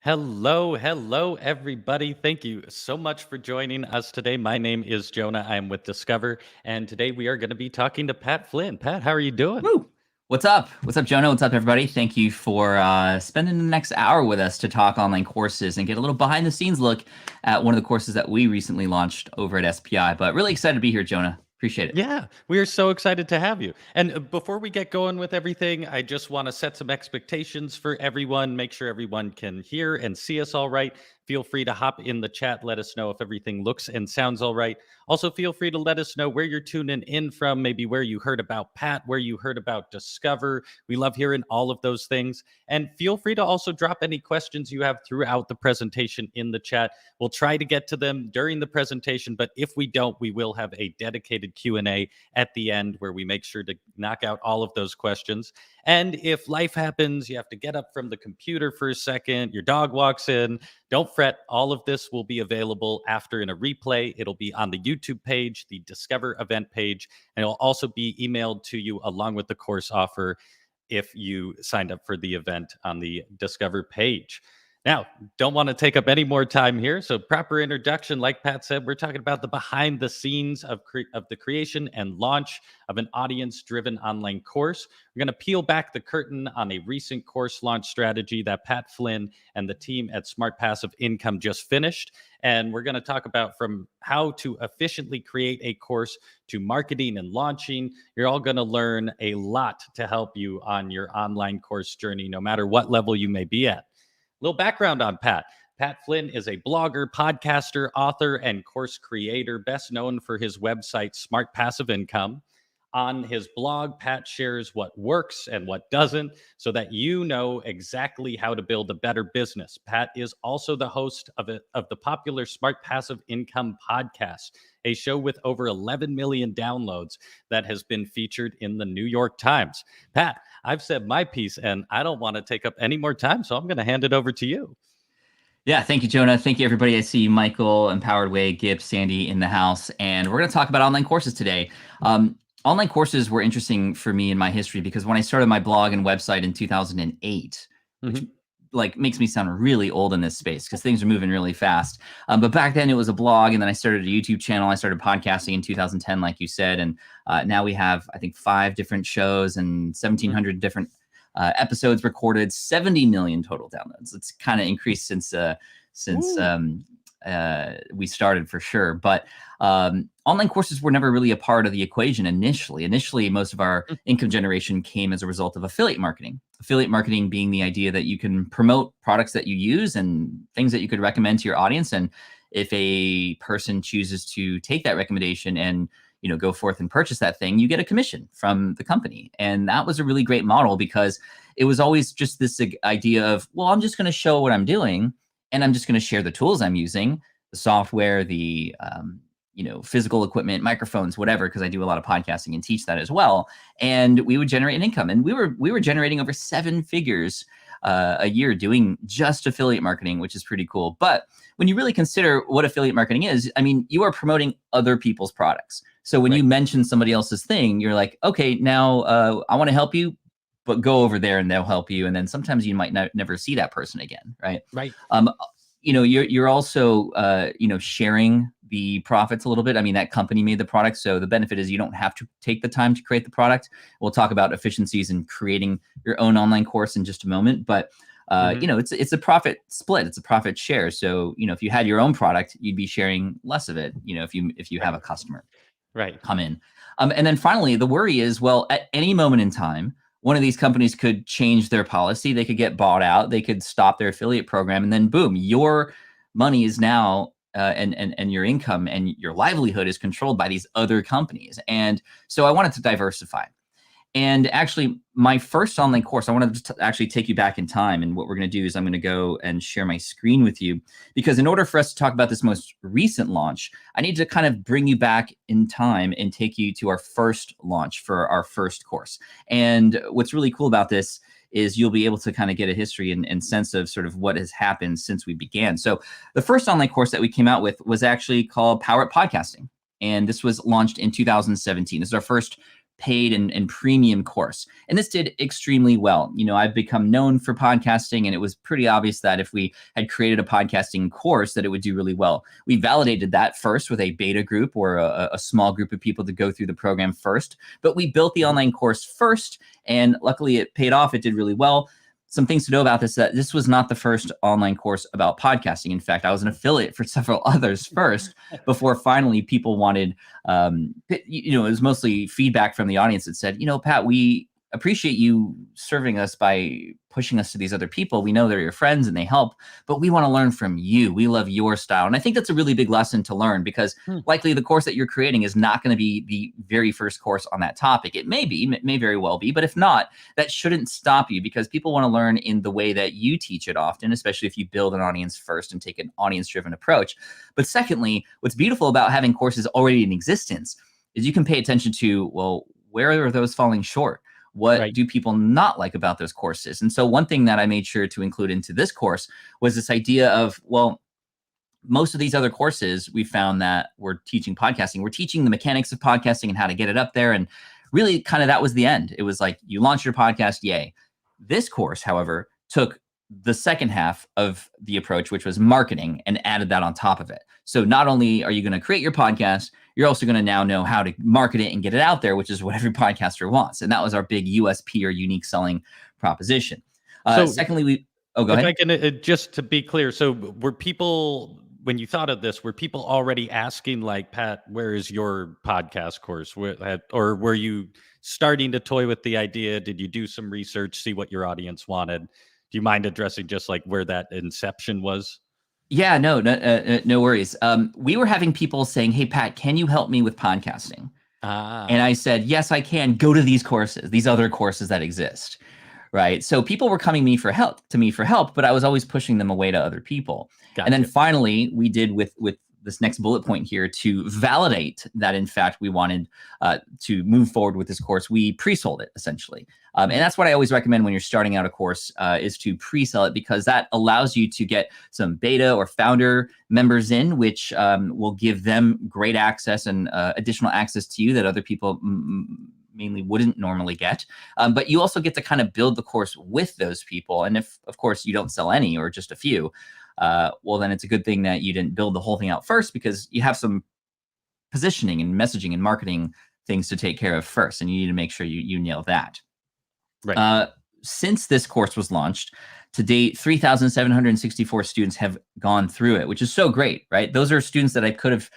Hello, everybody. Thank you so much for joining us today. My name is Jonah. I'm with Discover, and today we are going to be talking to Pat Flynn. Pat, how are you doing? Woo! What's up? What's up, Jonah? What's up, everybody? Thank you for spending the next hour with us to talk online courses and get a little behind the scenes look at one of the courses that we recently launched over at SPI. But really excited to be here, Jonah. Appreciate it. Yeah, we are so excited to have you. And before we get going with everything, I just want to set some expectations for everyone, make sure everyone can hear and see us all right. Feel free to hop in the chat, let us know if everything looks and sounds all right. Also, feel free to let us know where you're tuning in from, maybe where you heard about Pat, where you heard about Discover. We love hearing all of those things. And feel free to also drop any questions you have throughout the presentation in the chat. We'll try to get to them during the presentation, but if we don't, we will have a dedicated Q&A at the end where we make sure to knock out all of those questions. And if life happens, you have to get up from the computer for a second, your dog walks in, don't fret. All of this will be available after in a replay. It'll be on the YouTube page, the Discover event page, and it'll also be emailed to you along with the course offer if you signed up for the event on the Discover page. Now, don't want to take up any more time here. So proper introduction, like Pat said, we're talking about the behind the scenes of the creation and launch of an audience-driven online course. We're going to peel back the curtain on a recent course launch strategy that Pat Flynn and the team at Smart Passive Income just finished. And we're going to talk about from how to efficiently create a course to marketing and launching. You're all going to learn a lot to help you on your online course journey, no matter what level you may be at. Little background on Pat. Pat Flynn is a blogger, podcaster, author, and course creator, best known for his website, Smart Passive Income. On his blog, Pat shares what works and what doesn't so that you know exactly how to build a better business. Pat is also the host of the popular Smart Passive Income podcast, a show with over 11 million downloads that has been featured in the New York Times. Pat, I've said my piece and I don't want to take up any more time, so I'm going to hand it over to you. Yeah, thank you, Jonah. Thank you, everybody. I see Michael, Empowered Way, Gibbs, Sandy in the house, and we're going to talk about online courses today. Online courses were interesting for me in my history because when I started my blog and website in 2008, which makes me sound really old in this space because things are moving really fast. But back then it was a blog, and then I started a YouTube channel. I started podcasting in 2010, like you said, and now we have, I think, 5 different shows and 1,700 different episodes recorded, 70 million total downloads. It's kind of increased since we started for sure. But online courses were never really a part of the equation initially. Initially, most of our income generation came as a result of affiliate marketing. Affiliate marketing being the idea that you can promote products that you use and things that you could recommend to your audience. And if a person chooses to take that recommendation and go forth and purchase that thing, you get a commission from the company. And that was a really great model because it was always just this idea of, well, I'm just going to show what I'm doing, and I'm just going to share the tools I'm using, the software, the physical equipment, microphones, whatever, because I do a lot of podcasting and teach that as well. And we would generate an income. And we were generating over 7 figures a year doing just affiliate marketing, which is pretty cool. But when you really consider what affiliate marketing is, I mean, you are promoting other people's products. So when you mention somebody else's thing, you're like, okay, now I want to help you, but go over there and they'll help you. And then sometimes you might never see that person again, right? Right. You're also sharing the profits a little bit. I mean, that company made the product, so the benefit is you don't have to take the time to create the product. We'll talk about efficiencies in creating your own online course in just a moment, but it's a profit split. It's a profit share. So if you had your own product, you'd be sharing less of it. If you have a customer come in, and then finally, the worry is, well, at any moment in time, one of these companies could change their policy. They could get bought out. They could stop their affiliate program, and then boom, your money is now and your income and your livelihood is controlled by these other companies. And so I wanted to diversify. And actually, my first online course, I wanted to actually take you back in time. And what we're going to do is I'm going to go and share my screen with you, because in order for us to talk about this most recent launch, I need to kind of bring you back in time and take you to our first launch for our first course. And what's really cool about this is you'll be able to kind of get a history and sense of sort of what has happened since we began. So the first online course that we came out with was actually called Power Up Podcasting. And this was launched in 2017. This is our first paid and premium course. And this did extremely well. You know, I've become known for podcasting, and it was pretty obvious that if we had created a podcasting course, that it would do really well. We validated that first with a beta group or a small group of people to go through the program first. But we built the online course first, and luckily it paid off. It did really well. Some things to know about this, that this was not the first online course about podcasting. In fact, I was an affiliate for several others first before finally people wanted, it was mostly feedback from the audience that said, Pat, we appreciate you serving us by pushing us to these other people. We know they're your friends and they help, but we want to learn from you. We love your style. And I think that's a really big lesson to learn, because likely the course that you're creating is not going to be the very first course on that topic. It may very well be, but if not, that shouldn't stop you, because people want to learn in the way that you teach it often, especially if you build an audience first and take an audience-driven approach. But secondly, what's beautiful about having courses already in existence is you can pay attention to, well, where are those falling short? What do people not like about those courses? And so one thing that I made sure to include into this course was this idea of, well, most of these other courses, we found that we're teaching podcasting. We're teaching the mechanics of podcasting and how to get it up there. And really kind of that was the end. It was like, you launch your podcast, yay. This course, however, took the second half of the approach, which was marketing, and added that on top of it. So not only are you going to create your podcast, you're also going to now know how to market it and get it out there, which is what every podcaster wants. And that was our big USP, or unique selling proposition. Secondly, go ahead. I can, just to be clear, so were people, when you thought of this, were people already asking like, Pat, where is your podcast course? Or were you starting to toy with the idea? Did you do some research, see what your audience wanted? Do you mind addressing just like where that inception was? Yeah, no worries. We were having people saying, hey, Pat, can you help me with podcasting? And I said, yes, I can. Go to these courses, these other courses that exist, right? So people were coming to me for help, but I was always pushing them away to other people. Gotcha. And then finally, we did with this next bullet point here to validate that, in fact, we wanted to move forward with this course. We pre-sold it, essentially. And that's what I always recommend when you're starting out a course, is to pre-sell it, because that allows you to get some beta or founder members in, which will give them great access and additional access to you that other people mainly wouldn't normally get. But you also get to kind of build the course with those people. And if, of course, you don't sell any or just a few, well, then it's a good thing that you didn't build the whole thing out first, because you have some positioning and messaging and marketing things to take care of first, and you need to make sure you nail that. Right. Since this course was launched, to date, 3,764 students have gone through it, which is so great, right? Those are students that I could have,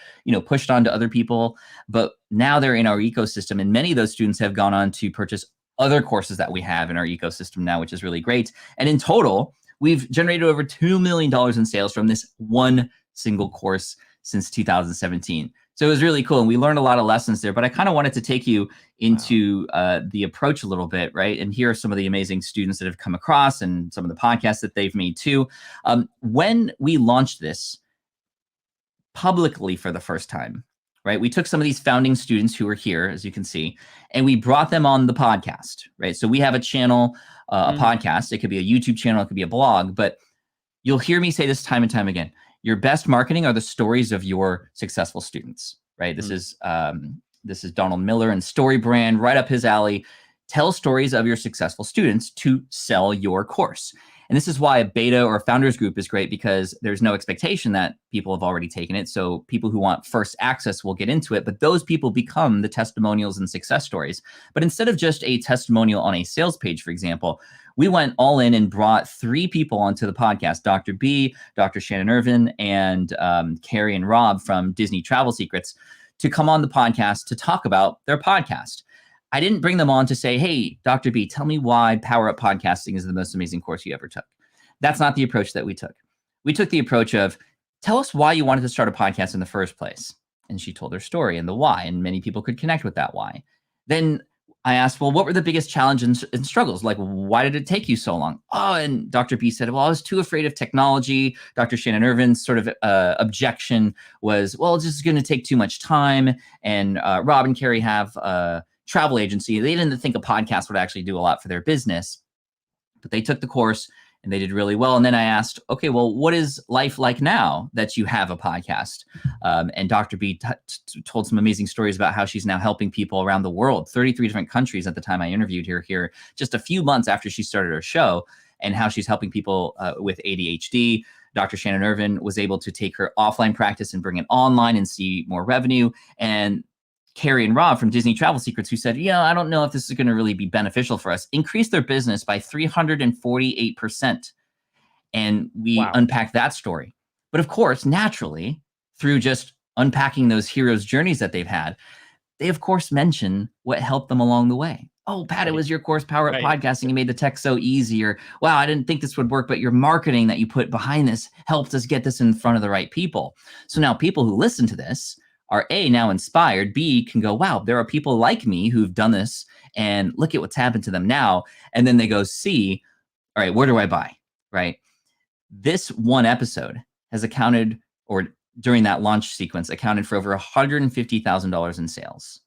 pushed on to other people, but now they're in our ecosystem, and many of those students have gone on to purchase other courses that we have in our ecosystem now, which is really great. And in total, we've generated over $2 million in sales from this one single course since 2017. So it was really cool. And we learned a lot of lessons there, but I kind of wanted to take you into the approach a little bit, right? And here are some of the amazing students that have come across and some of the podcasts that they've made too. When we launched this publicly for the first time, right? We took some of these founding students who were here, as you can see, and we brought them on the podcast, right? So we have a channel, a podcast. It could be a YouTube channel, it could be a blog, but you'll hear me say this time and time again. Your best marketing are the stories of your successful students, right? This is Donald Miller and Story Brand, right up his alley. Tell stories of your successful students to sell your course. And this is why a beta or a founders group is great, because there's no expectation that people have already taken it. So people who want first access will get into it, but those people become the testimonials and success stories. But instead of just a testimonial on a sales page, for example, we went all in and brought 3 people onto the podcast, Dr. B, Dr. Shannon Irvin, and Carrie and Rob from Disney Travel Secrets, to come on the podcast to talk about their podcast. I didn't bring them on to say, hey, Dr. B, tell me why Power Up Podcasting is the most amazing course you ever took. That's not the approach that we took. We took the approach of, tell us why you wanted to start a podcast in the first place. And she told her story and the why, and many people could connect with that why. Then I asked, well, what were the biggest challenges and struggles? Like, why did it take you so long? Oh, and Dr. B said, well, I was too afraid of technology. Dr. Shannon Irvin's sort of objection was, well, it's just going to take too much time. And Rob and Carrie have a travel agency. They didn't think a podcast would actually do a lot for their business, but they took the course and they did really well. And then I asked, okay, well, what is life like now that you have a podcast? And Dr. B told some amazing stories about how she's now helping people around the world, 33 different countries at the time I interviewed her here, just a few months after she started her show, and how she's helping people with ADHD. Dr. Shannon Irvin was able to take her offline practice and bring it online and see more revenue. And Carrie and Rob from Disney Travel Secrets, who said, I don't know if this is going to really be beneficial for us, increased their business by 348%. And we unpacked that story. But of course, naturally, through just unpacking those heroes' journeys that they've had, they, of course, mention what helped them along the way. Oh, Pat, it was your course, Power Up Podcasting. You made the tech so easy. Or, wow, I didn't think this would work, but your marketing that you put behind this helped us get this in front of the right people. So now people who listen to this are A, now inspired, B, can go, wow, there are people like me who've done this, and look at what's happened to them now. And then they go, C, all right, where do I buy, right? This one episode has accounted, or during that launch sequence, accounted for over $150,000 in sales.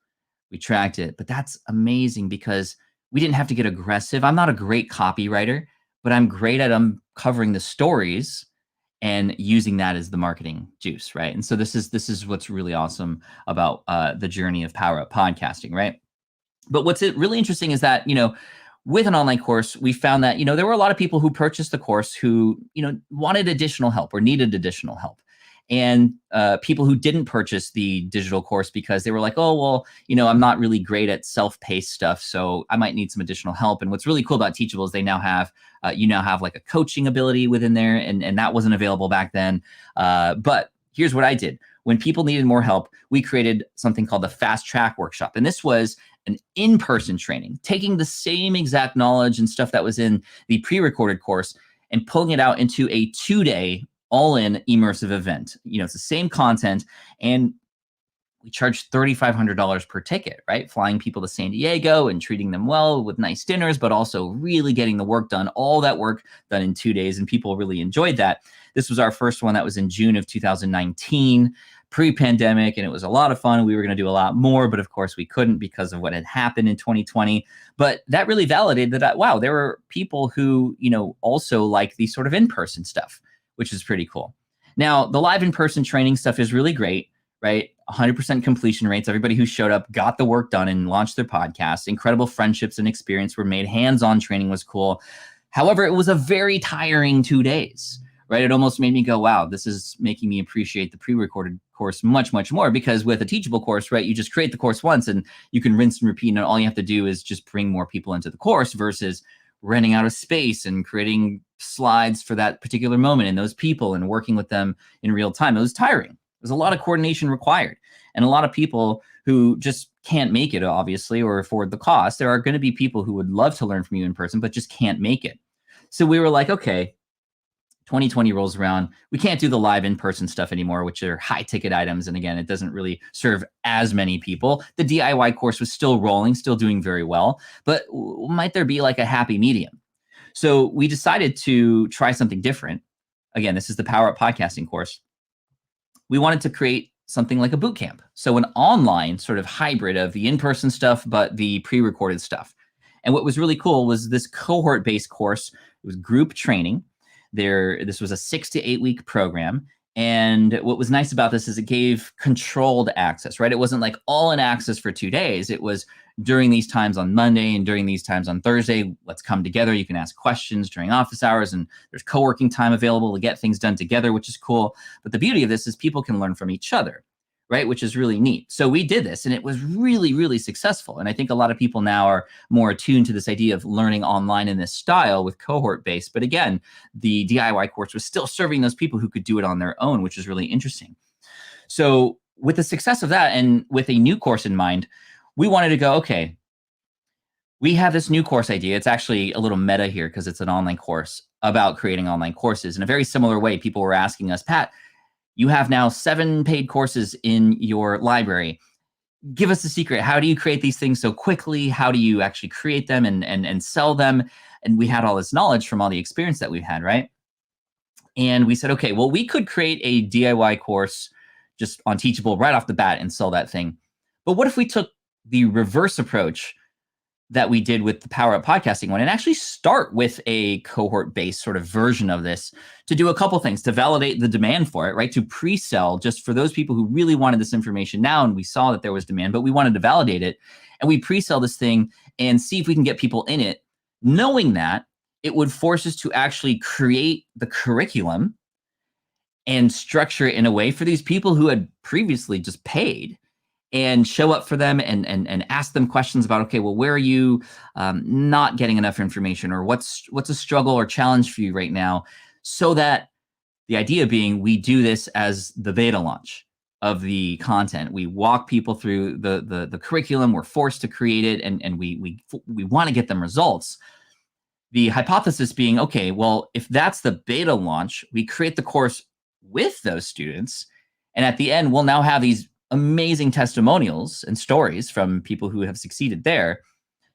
We tracked it, but that's amazing because we didn't have to get aggressive. I'm not a great copywriter, but I'm great at uncovering the stories and using that as the marketing juice, right? And so this is what's really awesome about the journey of Power Up Podcasting, right? But what's really interesting is that, with an online course, we found that, there were a lot of people who purchased the course who, wanted additional help or needed additional help. And people who didn't purchase the digital course because they were like, oh, well, I'm not really great at self-paced stuff, so I might need some additional help. And what's really cool about Teachable is they now have, like a coaching ability within there, and that wasn't available back then. But here's what I did. When people needed more help, we created something called the Fast Track Workshop. And this was an in-person training, taking the same exact knowledge and stuff that was in the pre-recorded course and pulling it out into a 2-day all-in immersive event. It's the same content, and we charge $3,500 per ticket, right? Flying people to San Diego and treating them well with nice dinners, but also really getting the work done, all that work done in 2 days, and people really enjoyed that. This was our first one. That was in June of 2019, pre-pandemic, and it was a lot of fun. We were going to do a lot more, but of course we couldn't because of what had happened in 2020. But that really validated that, wow, there were people who, also like these sort of in-person stuff, which is pretty cool. Now, the live in-person training stuff is really great, right? 100% completion rates. Everybody who showed up got the work done and launched their podcast. Incredible friendships and experience were made. Hands-on training was cool. However, it was a very tiring 2 days, right? It almost made me go, wow, this is making me appreciate the pre-recorded course much, much more, because with a Teachable course, right, you just create the course once and you can rinse and repeat, and all you have to do is just bring more people into the course versus renting out of space and creating slides for that particular moment and those people and working with them in real time. It was tiring. There's a lot of coordination required, and a lot of people who just can't make it, obviously, or afford the cost. There are going to be people who would love to learn from you in person, but just can't make it. So we were like, okay, 2020 rolls around. We can't do the live in-person stuff anymore, which are high ticket items. And again, it doesn't really serve as many people. The DIY course was still rolling, still doing very well, but might there be like a happy medium? So we decided to try something different. Again, this is the Power Up Podcasting course. We wanted to create something like a bootcamp. So an online sort of hybrid of the in-person stuff, but the pre-recorded stuff. And what was really cool was this cohort-based course. It was group training. This was a 6 to 8 week program. And what was nice about this is it gave controlled access, right? It wasn't like all in access for 2 days. It was during these times on Monday and during these times on Thursday, let's come together. You can ask questions during office hours, and there's co-working time available to get things done together, which is cool. But the beauty of this is people can learn from each other, right? Which is really neat. So we did this, and it was really, really successful. And I think a lot of people now are more attuned to this idea of learning online in this style with cohort-based. But again, the DIY course was still serving those people who could do it on their own, which is really interesting. So with the success of that, and with a new course in mind, we wanted to go, okay, we have this new course idea. It's actually a little meta here because it's an online course about creating online courses. In a very similar way, people were asking us, Pat, you have now 7 paid courses in your library. Give us the secret. How do you create these things so quickly? How do you actually create them and sell them? And we had all this knowledge from all the experience that we've had, right? And we said, okay, well, we could create a DIY course just on Teachable right off the bat and sell that thing. But what if we took the reverse approach that we did with the Power Up Podcasting one and actually start with a cohort-based sort of version of this to do a couple things, to validate the demand for it, right? To pre-sell just for those people who really wanted this information now, and we saw that there was demand, but we wanted to validate it. And we pre-sell this thing and see if we can get people in it, knowing that it would force us to actually create the curriculum and structure it in a way for these people who had previously just paid, and show up for them and ask them questions about, okay, well, where are you not getting enough information, or what's a struggle or challenge for you right now? So that the idea being, we do this as the beta launch of the content. We walk people through the curriculum. We're forced to create it, and we want to get them results. The hypothesis being, okay, well, if that's the beta launch, we create the course with those students, and at the end, we'll now have these amazing testimonials and stories from people who have succeeded there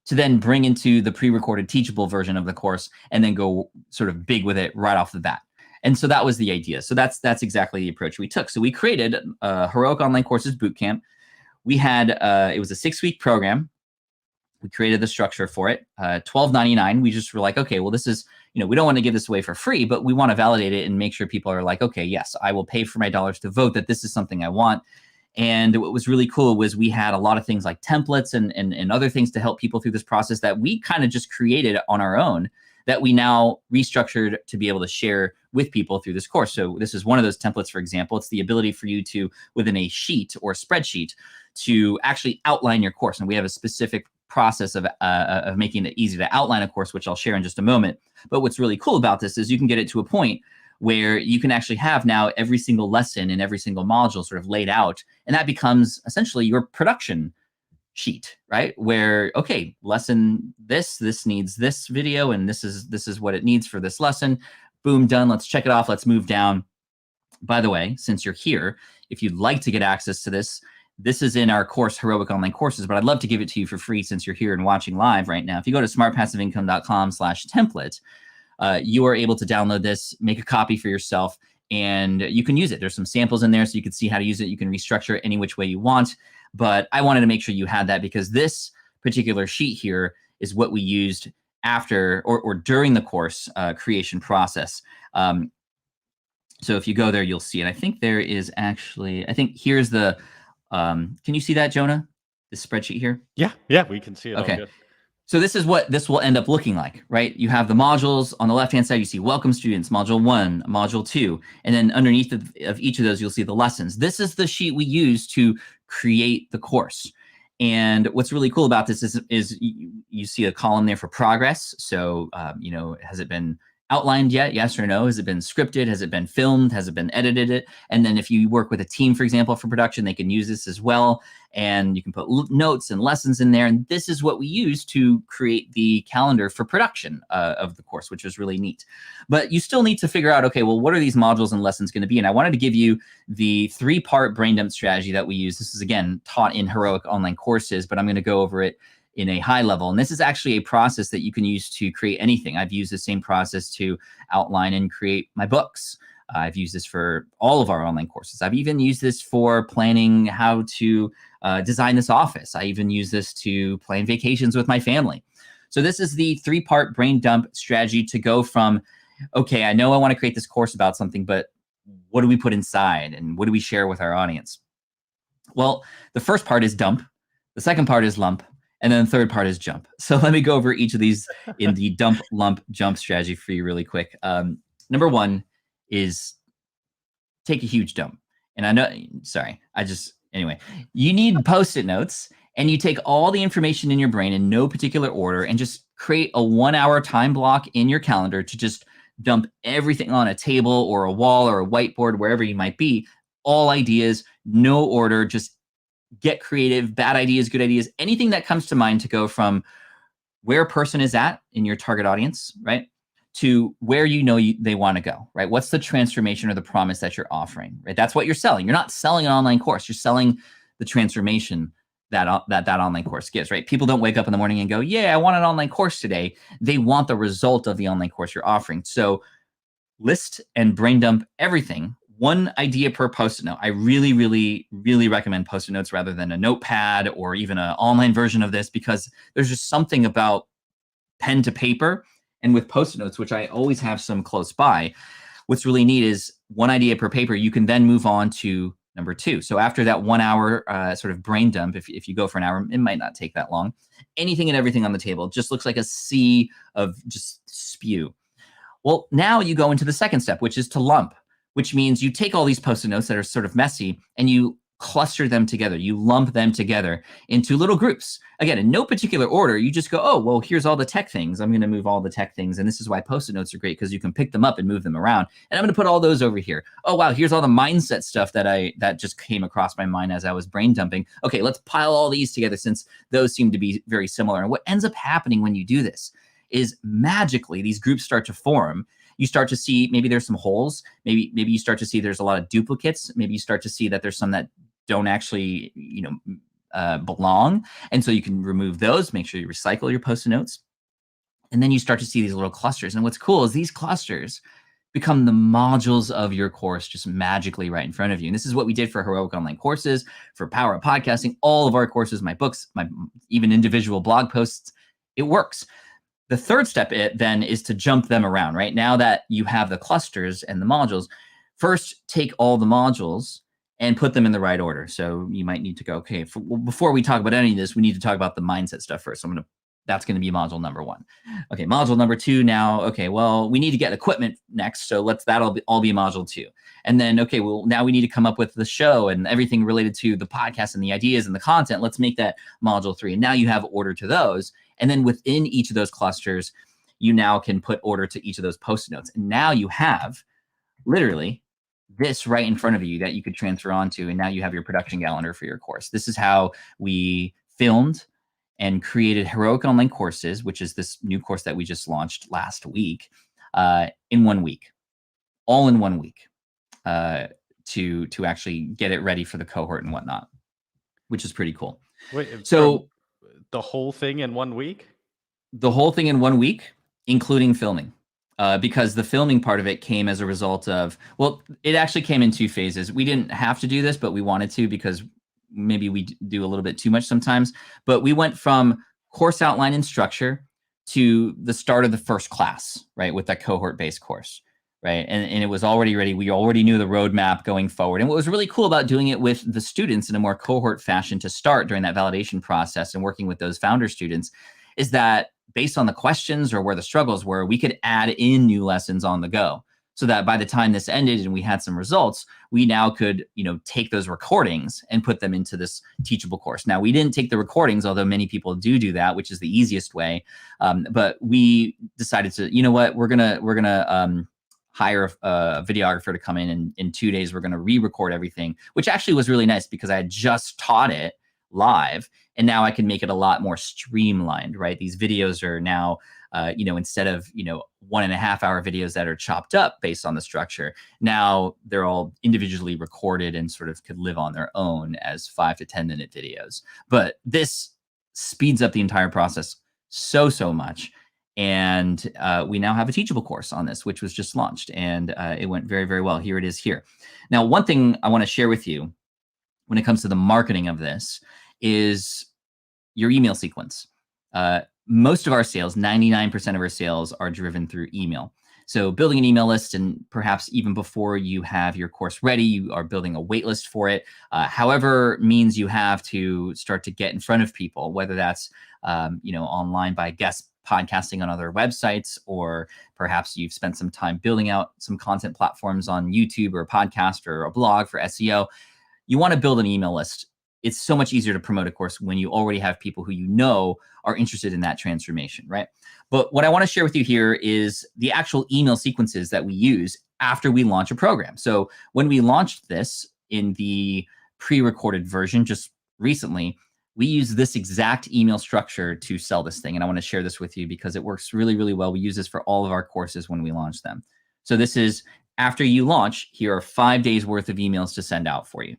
to then bring into the pre-recorded Teachable version of the course, and then go sort of big with it right off the bat. And so that was the idea. So that's exactly the approach we took. So we created Heroic Online Courses Bootcamp. We had, it was a 6-week program. We created the structure for it, $12.99. We just were like, okay, well, this is, we don't want to give this away for free, but we want to validate it and make sure people are like, okay, yes, I will pay for my dollars to vote that this is something I want. And what was really cool was we had a lot of things like templates and other things to help people through this process that we kind of just created on our own, that we now restructured to be able to share with people through this course. So this is one of those templates, for example. It's the ability for you to, within a sheet or spreadsheet, to actually outline your course. And we have a specific process of making it easy to outline a course, which I'll share in just a moment. But what's really cool about this is you can get it to a point where you can actually have now every single lesson and every single module sort of laid out. And that becomes essentially your production sheet, right? Where, okay, lesson this needs this video, and this is what it needs for this lesson. Boom, done. Let's check it off. Let's move down. By the way, since you're here, if you'd like to get access to this, this is in our course, Heroic Online Courses, but I'd love to give it to you for free since you're here and watching live right now. If you go to smartpassiveincome.com/template, you are able to download this, make a copy for yourself, and you can use it. There's some samples in there so you can see how to use it. You can restructure it any which way you want. But I wanted to make sure you had that, because this particular sheet here is what we used after or during the course creation process. So if you go there, you'll see it. I think there is actually, I think here's the, can you see that, Jonah? This spreadsheet here? Yeah, we can see it. Okay. All good. So this is what this will end up looking like, right? You have the modules on the left-hand side. You see welcome students, module 1, module 2, and then underneath of each of those, you'll see the lessons. This is the sheet we use to create the course. And what's really cool about this is you see a column there for progress. So, has it been outlined yet? Yes or no? Has it been scripted? Has it been filmed? Has it been edited? And then if you work with a team, for example, for production, they can use this as well. And you can put notes and lessons in there. And this is what we use to create the calendar for production of the course, which is really neat. But you still need to figure out, okay, well, what are these modules and lessons going to be? And I wanted to give you the 3-part brain dump strategy that we use. This is, again, taught in Heroic Online Courses, but I'm going to go over it in a high level. And this is actually a process that you can use to create anything. I've used the same process to outline and create my books. I've used this for all of our online courses. I've even used this for planning how to design this office. I even use this to plan vacations with my family. So this is the 3-part brain dump strategy to go from, okay, I know I want to create this course about something, but what do we put inside and what do we share with our audience? Well, the first part is dump. The second part is lump. And then the third part is jump. So let me go over each of these in the dump, lump, jump strategy for you really quick. Number 1 is take a huge dump. And I know, anyway, you need Post-it notes, and you take all the information in your brain in no particular order and just create a 1-hour time block in your calendar to just dump everything on a table or a wall or a whiteboard, wherever you might be, all ideas, no order, just get creative, bad ideas, good ideas, anything that comes to mind, to go from where a person is at in your target audience, right, to where they want to go, right? What's the transformation or the promise that you're offering, right? That's what you're selling. You're not selling an online course. You're selling the transformation that online course gives, right? People don't wake up in the morning and go, yeah, I want an online course today. They want the result of the online course you're offering. So list and brain dump everything one idea per Post-it note. I really, really, really recommend Post-it notes rather than a notepad or even an online version of this, because there's just something about pen to paper. And with Post-it notes, which I always have some close by, what's really neat is one idea per paper. You can then move on to number 2. So after that 1 hour sort of brain dump, if you go for an hour, it might not take that long. Anything and everything on the table just looks like a sea of just spew. Well, now you go into the second step, which is to lump, which means you take all these Post-it notes that are sort of messy and you cluster them together. You lump them together into little groups. Again, in no particular order, you just go, oh, well, here's all the tech things. I'm going to move all the tech things. And this is why Post-it notes are great, because you can pick them up and move them around. And I'm going to put all those over here. Oh, wow, here's all the mindset stuff that just came across my mind as I was brain dumping. Okay, let's pile all these together since those seem to be very similar. And what ends up happening when you do this is magically these groups start to form. You start to see maybe there's some holes. Maybe you start to see there's a lot of duplicates. Maybe you start to see that there's some that don't actually, belong. And so you can remove those, make sure you recycle your Post-it notes. And then you start to see these little clusters. And what's cool is these clusters become the modules of your course just magically right in front of you. And this is what we did for Heroic Online Courses, for Power of Podcasting, all of our courses, my books, my even individual blog posts. It works. The third step then is to jump them around, right? Now that you have the clusters and the modules, first take all the modules and put them in the right order. So you might need to go, okay, before we talk about any of this, we need to talk about the mindset stuff first. So that's going to be module number 1. Okay, module number 2 now. Okay, well, we need to get equipment next. So that'll all be module 2. And then, okay, well, now we need to come up with the show and everything related to the podcast and the ideas and the content. Let's make that module 3. And now you have order to those. And then within each of those clusters, you now can put order to each of those Post-it notes. And now you have literally this right in front of you that you could transfer onto. And now you have your production calendar for your course. This is how we filmed and created Heroic Online Courses, which is this new course that we just launched last week, in 1 week, all in 1 week, to actually get it ready for the cohort and whatnot, which is pretty cool. Wait, so the whole thing in 1 week? The whole thing in 1 week, including filming. Because the filming part of it came as a result of, well, it actually came in 2 phases. We didn't have to do this, but we wanted to because maybe we do a little bit too much sometimes. But we went from course outline and structure to the start of the first class, right, with that cohort-based course, right? And it was already ready. We already knew the roadmap going forward. And what was really cool about doing it with the students in a more cohort fashion to start during that validation process and working with those founder students is that based on the questions or where the struggles were, we could add in new lessons on the go. So that by the time this ended and we had some results, we now could, take those recordings and put them into this Teachable course. Now, we didn't take the recordings, although many people do that, which is the easiest way. But we decided to, we're gonna hire a videographer to come in, and in 2 days we're gonna re-record everything, which actually was really nice because I had just taught it live, and now I can make it a lot more streamlined, right? These videos are now, instead of 1.5 hour videos that are chopped up based on the structure, now they're all individually recorded and sort of could live on their own as 5 to 10 minute videos. But this speeds up the entire process so much. And we now have a Teachable course on this, which was just launched, and it went very, very well. Here it is here. Now, one thing I want to share with you when it comes to the marketing of this is your email sequence. Most of our sales, 99% of our sales, are driven through email. So building an email list, and perhaps even before you have your course ready, you are building a wait list for it. However means you have to start to get in front of people, whether that's online by guest podcasting on other websites, or perhaps you've spent some time building out some content platforms on YouTube or a podcast or a blog for SEO. You want to build an email list. It's so much easier to promote a course when you already have people who are interested in that transformation, right? But what I want to share with you here is the actual email sequences that we use after we launch a program. So when we launched this in the pre-recorded version just recently, we use this exact email structure to sell this thing. And I want to share this with you because it works really, really well. We use this for all of our courses when we launch them. So this is after you launch, here are 5 days worth of emails to send out for you.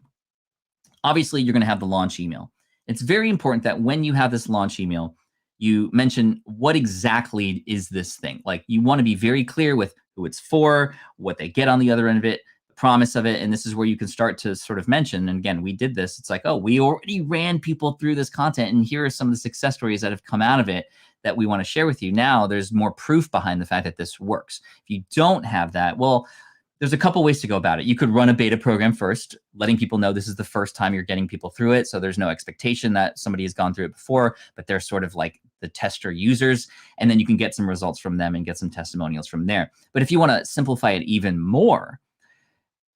Obviously, you're going to have the launch email. It's very important that when you have this launch email, you mention what exactly is this thing. Like, you want to be very clear with who it's for, what they get on the other end of it, promise of it. And this is where you can start to sort of mention, and again, we did this. It's like, oh, we already ran people through this content, and here are some of the success stories that have come out of it that we want to share with you. Now there's more proof behind the fact that this works. If you don't have that, well, there's a couple ways to go about it. You could run a beta program first, letting people know this is the first time you're getting people through it. So there's no expectation that somebody has gone through it before, but they're sort of like the tester users. And then you can get some results from them and get some testimonials from there. But if you want to simplify it even more,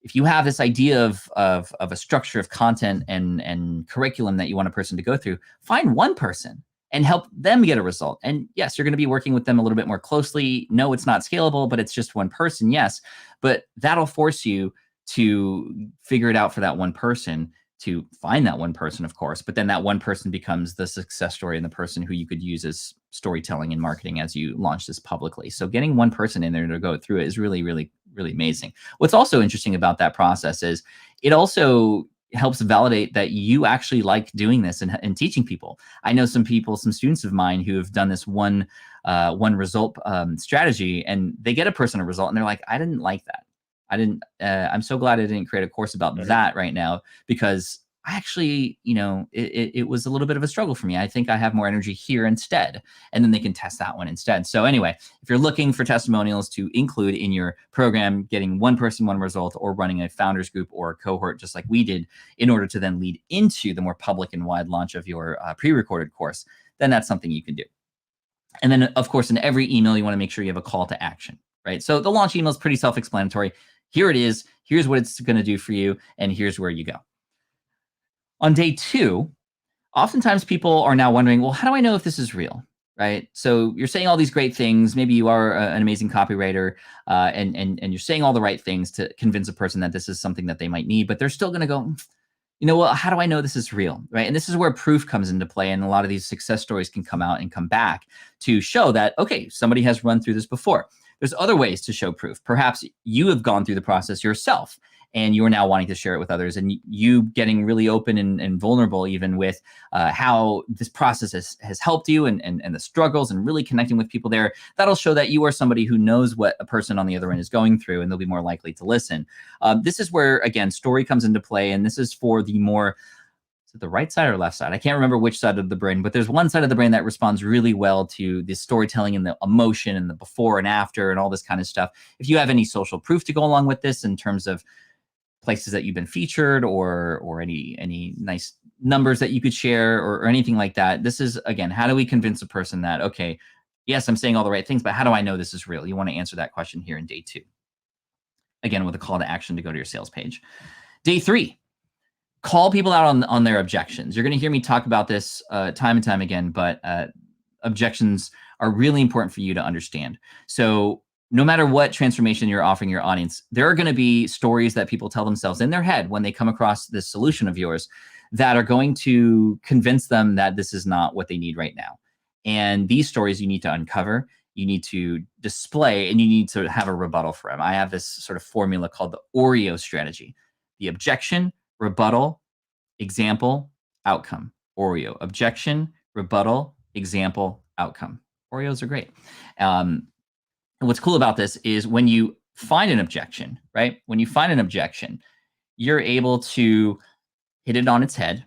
if you have this idea of a structure of content and curriculum that you want a person to go through, find one person and help them get a result. And yes, you're going to be working with them a little bit more closely. No, it's not scalable, but it's just one person. Yes, but that'll force you to figure it out for that one person, to find that one person, of course. But then that one person becomes the success story and the person who you could use as storytelling and marketing as you launch this publicly. So getting one person in there to go through it is really, really, really amazing. What's also interesting about that process is it also helps validate that you actually like doing this and teaching people. I know some people, some students of mine who have done this one result strategy, and they get a person a result and they're like, I didn't like that. I'm so glad I didn't create a course about that right now, because I actually, it was a little bit of a struggle for me. I think I have more energy here instead. And then they can test that one instead. So anyway, if you're looking for testimonials to include in your program, getting one person, one result, or running a founders group or a cohort, just like we did, in order to then lead into the more public and wide launch of your pre-recorded course, then that's something you can do. And then of course, in every email, you want to make sure you have a call to action, right? So the launch email is pretty self-explanatory. Here it is. Here's what it's going to do for you. And here's where you go. On day 2, oftentimes people are now wondering, well, how do I know if this is real, right? So you're saying all these great things. Maybe you are an amazing copywriter, and you're saying all the right things to convince a person that this is something that they might need, but they're still going to go, well, how do I know this is real, right? And this is where proof comes into play, and a lot of these success stories can come out and come back to show that, okay, somebody has run through this before. There's other ways to show proof. Perhaps you have gone through the process yourself, and you're now wanting to share it with others, and you getting really open and vulnerable even with how this process has helped you and the struggles, and really connecting with people there. That'll show that you are somebody who knows what a person on the other end is going through, and they'll be more likely to listen. This is where, again, story comes into play, and this is for the more, is it the right side or left side? I can't remember which side of the brain, but there's one side of the brain that responds really well to the storytelling and the emotion and the before and after and all this kind of stuff. If you have any social proof to go along with this in terms of places that you've been featured or any nice numbers that you could share or anything like that. This is, again, how do we convince a person that, okay, yes, I'm saying all the right things, but how do I know this is real? You want to answer that question here in day 2. Again, with a call to action to go to your sales page. Day 3, call people out on their objections. You're going to hear me talk about this time and time again, but objections are really important for you to understand. So no matter what transformation you're offering your audience, there are going to be stories that people tell themselves in their head when they come across this solution of yours that are going to convince them that this is not what they need right now. And these stories you need to uncover, you need to display, and you need to have a rebuttal for them. I have this sort of formula called the Oreo strategy: the objection, rebuttal, example, outcome. Oreo: objection, rebuttal, example, outcome. Oreos are great. And what's cool about this is when you find an objection, right? When you find an objection, you're able to hit it on its head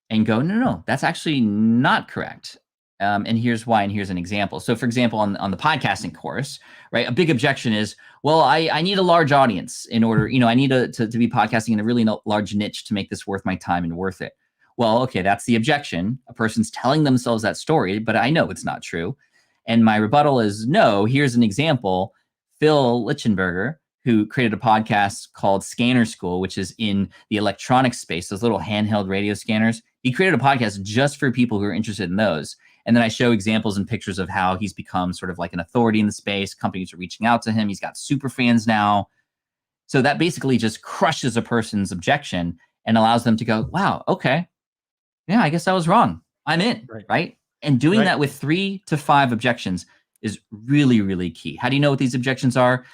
and go, no, that's actually not correct. And here's why, and here's an example. So for example, on the podcasting course, right, a big objection is, well, I need a large audience in order, I need to be podcasting in a really large niche to make this worth my time and worth it. Well, okay, that's the objection. A person's telling themselves that story, but I know it's not true. And my rebuttal is, no, here's an example. Phil Lichenberger, who created a podcast called Scanner School, which is in the electronic space, those little handheld radio scanners. He created a podcast just for people who are interested in those. And then I show examples and pictures of how he's become sort of like an authority in the space. Companies are reaching out to him. He's got super fans now. So that basically just crushes a person's objection and allows them to go, wow, okay, yeah, I guess I was wrong. I'm in, right? And doing that with 3 to 5 objections is really, really key. How do you know what these objections are?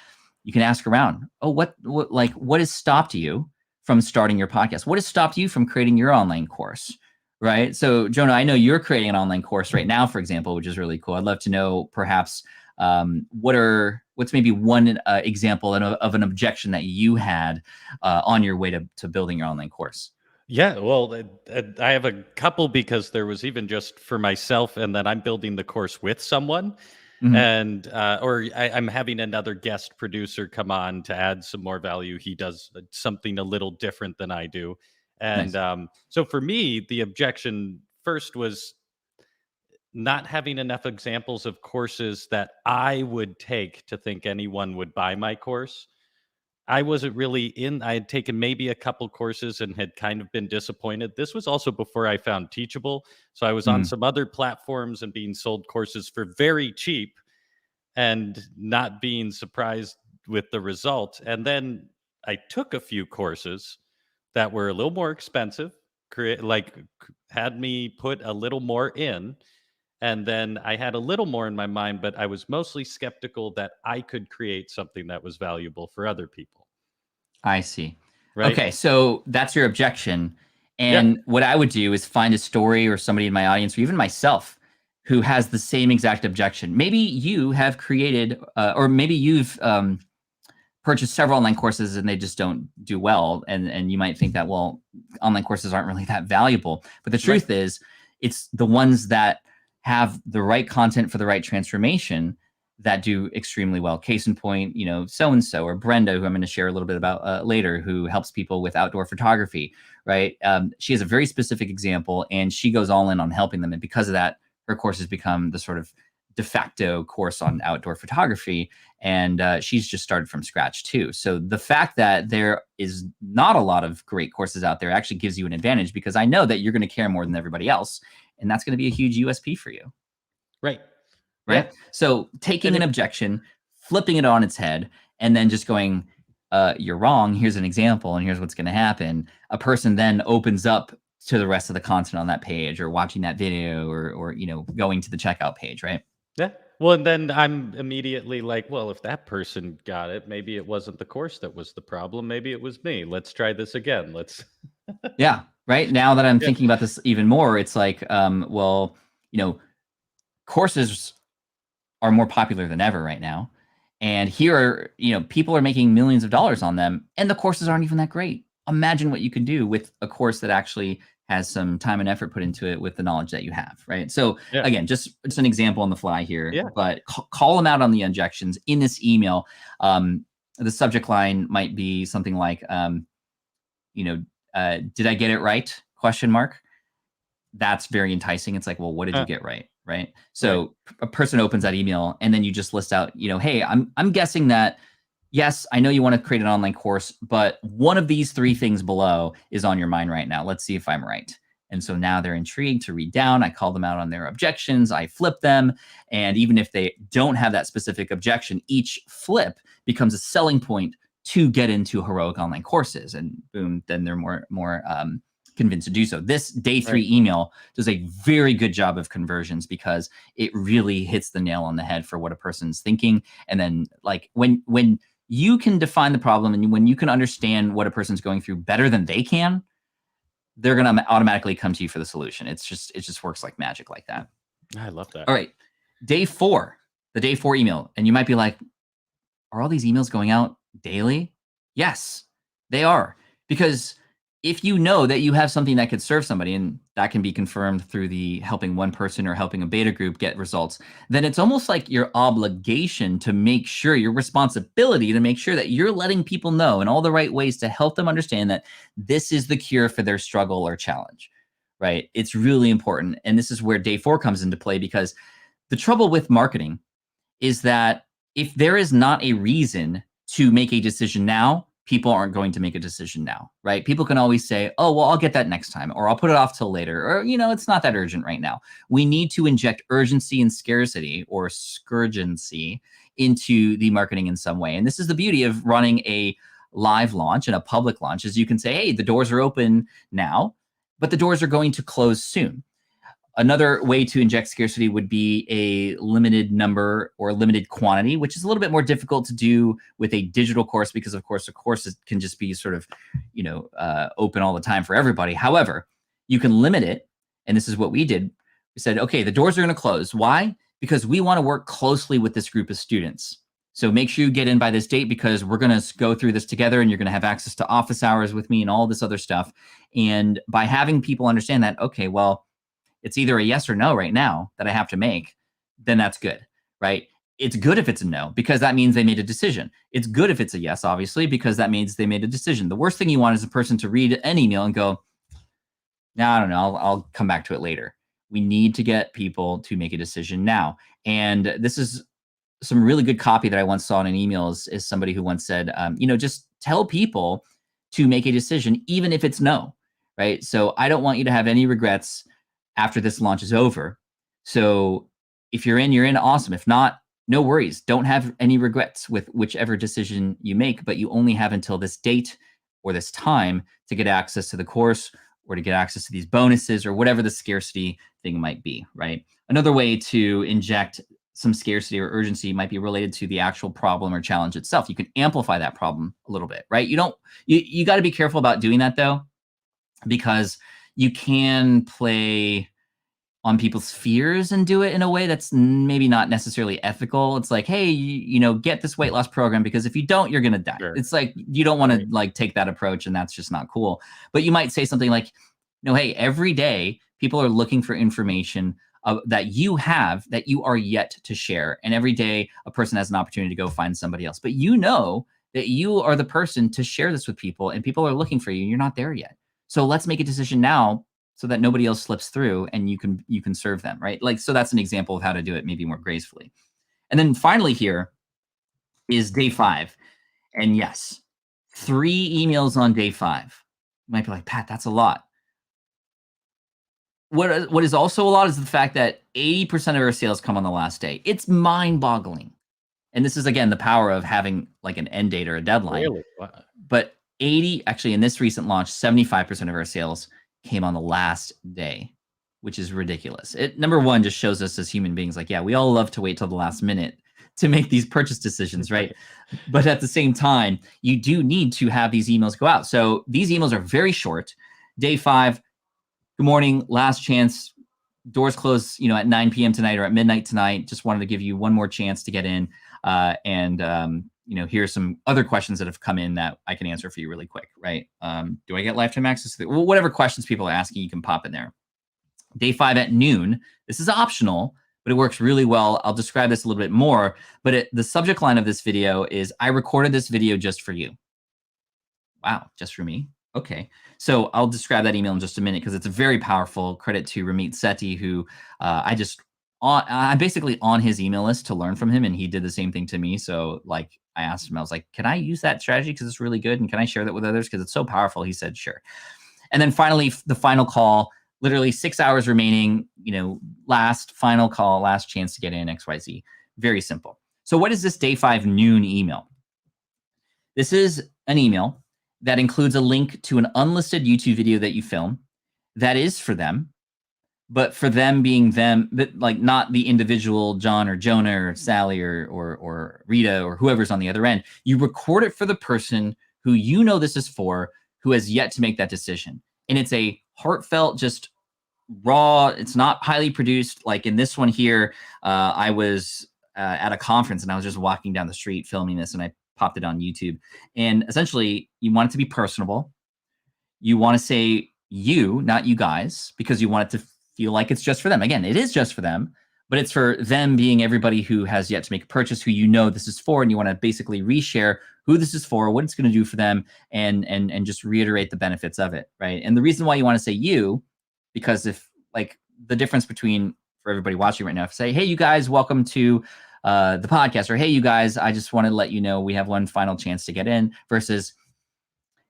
You can ask around. Oh, what has stopped you from starting your podcast? What has stopped you from creating your online course? Right? So Jonah, I know you're creating an online course right now, for example, which is really cool. I'd love to know perhaps what are what's maybe one example of an objection that you had on your way to building your online course? Yeah, well, I have a couple because there was even just for myself, and then I'm building the course with someone, Mhm. and or I'm having another guest producer come on to add some more value. He does something a little different than I do, and Nice. so for me, the objection first was not having enough examples of courses that I would take to think anyone would buy my course. I wasn't really in I had taken maybe a couple courses and had kind of been disappointed. This was also before I found Teachable, so I was on Mm. some other platforms and being sold courses for very cheap and not being surprised with the result. And then I took a few courses that were a little more expensive, had me put a little more in, and then I had a little more in my mind, but I was mostly skeptical that I could create something that was valuable for other people, I see. right? Okay, so that's your objection. Yeah. And what I would do is find a story or somebody in my audience, or even myself, who has the same exact objection. Maybe you have created, or maybe you've purchased several online courses and they just don't do well. And you might think that, well, online courses aren't really that valuable. But the Right. truth is, it's the ones that have the right content for the right transformation that do extremely well. Case in point, so and so, or Brenda, who I'm going to share a little bit about later, who helps people with outdoor photography, right? She has a very specific example, and she goes all in on helping them. And because of that, her course has become the sort of de facto course on outdoor photography. And she's just started from scratch too. So the fact that there is not a lot of great courses out there actually gives you an advantage, because I know that you're going to care more than everybody else. And that's going to be a huge USP for you. Right. Yeah. Right. So taking And an it objection, flipping it on its head, and then just going, you're wrong. Here's an example, and here's what's going to happen. A person then opens up to the rest of the content on that page, or watching that video, or going to the checkout page, right? Yeah. Well, and then I'm immediately like, well, if that person got it, maybe it wasn't the course that was the problem. Maybe it was me. Let's try this again. Let's Yeah. Right. Now that I'm Yeah. thinking about this even more, it's like, well, courses are more popular than ever right now. And here are, people are making millions of dollars on them, and the courses aren't even that great. Imagine what you can do with a course that actually has some time and effort put into it with the knowledge that you have, right? So Yeah. again, just an example on the fly here, Yeah. but call them out on the objections in this email. The subject line might be something like, did I get it right? Question mark. That's very enticing. It's like, well, what did you Uh, get right? Right. right. So a person opens that email, and then you just list out, hey, I'm guessing that, yes, I know you want to create an online course, but one of these three things below is on your mind right now. Let's see if I'm right. And so now they're intrigued to read down. I call them out on their objections. I flip them. And even if they don't have that specific objection, each flip becomes a selling point to get into heroic online courses. And boom, then they're more convinced to do so. This day 3 Right. email does a very good job of conversions, because it really hits the nail on the head for what a person's thinking. And then, like, when you can define the problem, and when you can understand what a person's going through better than they can, they're going to automatically come to you for the solution. It just works like magic like that. I love that. All right. Day 4, the day 4 email. And you might be like, are all these emails going out daily? Yes, they are. Because if you know that you have something that could serve somebody, and that can be confirmed through the helping one person or helping a beta group get results, then it's almost like your obligation to make sure, your responsibility to make sure that you're letting people know in all the right ways to help them understand that this is the cure for their struggle or challenge, right? It's really important. And this is where day 4 comes into play, because the trouble with marketing is that if there is not a reason to make a decision now, people aren't going to make a decision now, right? People can always say, oh, well, I'll get that next time, or I'll put it off till later, or, it's not that urgent right now. We need to inject urgency and scarcity, or scourgency, into the marketing in some way. And this is the beauty of running a live launch and a public launch, is you can say, hey, the doors are open now, but the doors are going to close soon. Another way to inject scarcity would be a limited number or limited quantity, which is a little bit more difficult to do with a digital course, because, of course, a course can just be sort of, open all the time for everybody. However, you can limit it. And this is what we did. We said, okay, the doors are going to close. Why? Because we want to work closely with this group of students. So make sure you get in by this date because we're going to go through this together and you're going to have access to office hours with me and all this other stuff. And by having people understand that, okay, well, it's either a yes or no right now that I have to make, then that's good, right? It's good if it's a no because that means they made a decision. It's good if it's a yes, obviously, because that means they made a decision. The worst thing you want is a person to read an email and go, no, I don't know, I'll come back to it later. We need to get people to make a decision now. And this is some really good copy that I once saw in an email is somebody who once said, just tell people to make a decision, even if it's no, right? So I don't want you to have any regrets after this launch is over. So if you're in, awesome. If not, no worries. Don't have any regrets with whichever decision you make, but you only have until this date or this time to get access to the course or to get access to these bonuses or whatever the scarcity thing might be, right? Another way to inject some scarcity or urgency might be related to the actual problem or challenge itself. You can amplify that problem a little bit, right? You got to be careful about doing that though, because you can play on people's fears and do it in a way that's maybe not necessarily ethical. It's like, hey, get this weight loss program because if you don't, you're going to die. Sure. It's like, you don't want to take that approach and that's just not cool. But you might say something like, no, hey, every day people are looking for information that you have that you are yet to share. And every day a person has an opportunity to go find somebody else. But you know that you are the person to share this with people and people are looking for you and you're not there yet. So let's make a decision now so that nobody else slips through and you can serve them, right? Like, so that's an example of how to do it maybe more gracefully. And then finally here is day 5. And yes, 3 emails on day 5. You might be like, Pat, that's a lot. What is also a lot is the fact that 80% of our sales come on the last day. It's mind-boggling. And this is, again, the power of having like an end date or a deadline. Really? Wow. But actually in this recent launch, 75% of our sales came on the last day, which is ridiculous. It, number one, just shows us as human beings, like, yeah, we all love to wait till the last minute to make these purchase decisions, right? But at the same time, you do need to have these emails go out. So these emails are very short. Day 5, good morning, last chance. Doors close, at 9 p.m. tonight or at midnight tonight. Just wanted to give you one more chance to get in. Here's some other questions that have come in that I can answer for you really quick, right? Do I get lifetime access to whatever questions people are asking, you can pop in there. Day 5 at noon. This is optional, but it works really well. I'll describe this a little bit more, but the subject line of this video is, I recorded this video just for you. Wow, just for me? Okay. So I'll describe that email in just a minute because it's a very powerful. Credit to Ramit Sethi, who I'm basically on his email list to learn from him, and he did the same thing to me. So like I asked him, I was like, can I use that strategy because it's really good, and can I share that with others because it's so powerful? He said, sure. And then finally, the final call, literally 6 hours remaining, last final call, last chance to get in XYZ. Very simple. So what is this day 5 noon email? This is an email that includes a link to an unlisted YouTube video that you film that is for them, but for them being them, but like not the individual John or Jonah or Sally or Rita or whoever's on the other end. You record it for the person who this is for, who has yet to make that decision. And it's a heartfelt, just raw, it's not highly produced. Like in this one here, I was at a conference and I was just walking down the street filming this and I popped it on YouTube. And essentially you want it to be personable. You want to say you, not you guys, because you want it to feel like it's just for them. Again, it is just for them, but it's for them being everybody who has yet to make a purchase, who this is for, and you want to basically reshare who this is for, what it's going to do for them, and just reiterate the benefits of it, right? And the reason why you want to say you, because if like the difference between, for everybody watching right now, if say, hey, you guys, welcome to the podcast, or hey, you guys, I just want to let you know we have one final chance to get in, versus,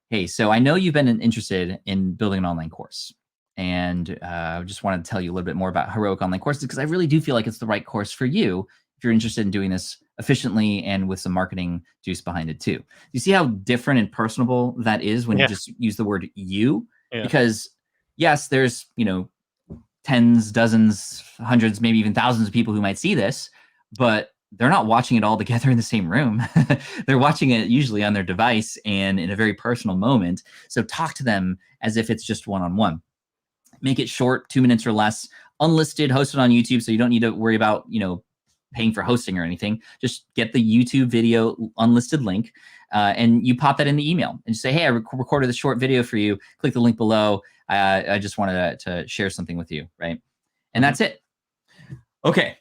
hey, so I know you've been interested in building an online course. And I just wanted to tell you a little bit more about Heroic Online Courses, because I really do feel like it's the right course for you if you're interested in doing this efficiently and with some marketing juice behind it too. You see how different and personable that is when you just use the word you? Yeah. Because yes, there's, tens, dozens, hundreds, maybe even thousands of people who might see this, but they're not watching it all together in the same room. They're watching it usually on their device and in a very personal moment. So talk to them as if it's just one-on-one. Make it short, 2 minutes or less, unlisted, hosted on YouTube. So you don't need to worry about, paying for hosting or anything. Just get the YouTube video unlisted link, and you pop that in the email and just say, hey, I recorded this short video for you. Click the link below. I just wanted to share something with you, right? And that's it. Okay.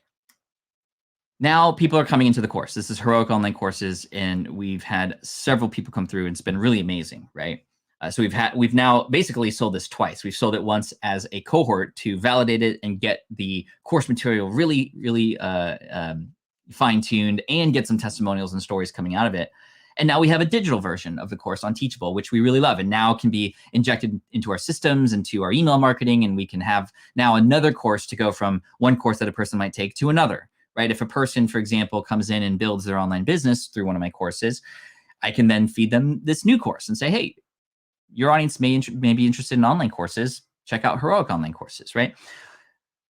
Now people are coming into the course. This is Heroic Online Courses, and we've had several people come through, and it's been really amazing, right? So we've now basically sold this twice. We've sold it once as a cohort to validate it and get the course material really, really fine-tuned and get some testimonials and stories coming out of it. And now we have a digital version of the course on Teachable, which we really love, and now can be injected into our systems, into our email marketing, and we can have now another course to go from one course that a person might take to another. Right? If a person, for example, comes in and builds their online business through one of my courses, I can then feed them this new course and say, hey, your audience may be interested in online courses. Check out Heroic Online Courses, right?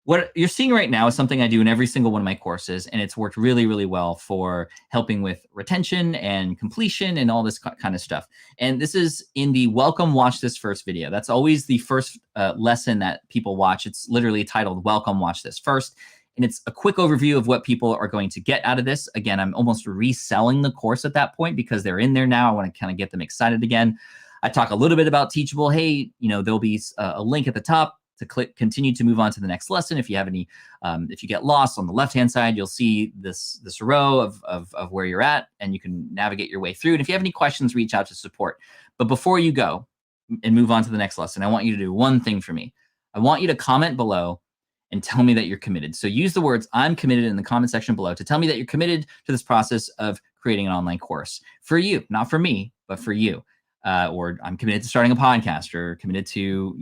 What you're seeing right now is something I do in every single one of my courses, and it's worked really, really well for helping with retention and completion and all this kind of stuff. And this is in the Welcome, Watch This First video. That's always the first lesson that people watch. It's literally titled Welcome, Watch This First. And it's a quick overview of what people are going to get out of this. Again, I'm almost reselling the course at that point because they're in there now. I want to kind of get them excited again. I talk a little bit about Teachable. Hey, there'll be a link at the top to continue to move on to the next lesson. If you have any, if you get lost on the left-hand side, you'll see this row of where you're at, and you can navigate your way through. And if you have any questions, reach out to support. But before you go and move on to the next lesson, I want you to do one thing for me. I want you to comment below and tell me that you're committed. So use the words "I'm committed" in the comment section below to tell me that you're committed to this process of creating an online course for you, not for me, but for you. Or I'm committed to starting a podcast, or committed to,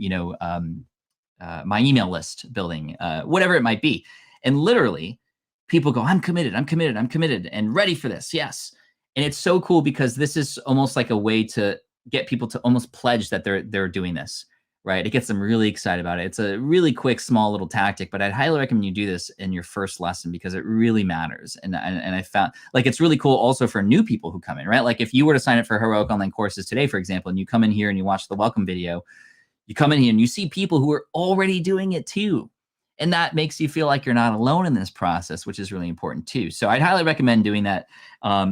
my email list building, whatever it might be. And literally people go, I'm committed, and ready for this. Yes. And it's so cool because this is almost like a way to get people to almost pledge that they're doing this. Right. It gets them really excited about it. It's a really quick, small little tactic, but I'd highly recommend you do this in your first lesson because it really matters. And I found like it's really cool also for new people who come in, right? Like if you were to sign up for Heroic Online Courses today, for example, and you come in here and you watch the welcome video, you come in here and you see people who are already doing it too. And that makes you feel like you're not alone in this process, which is really important too. So I'd highly recommend doing that.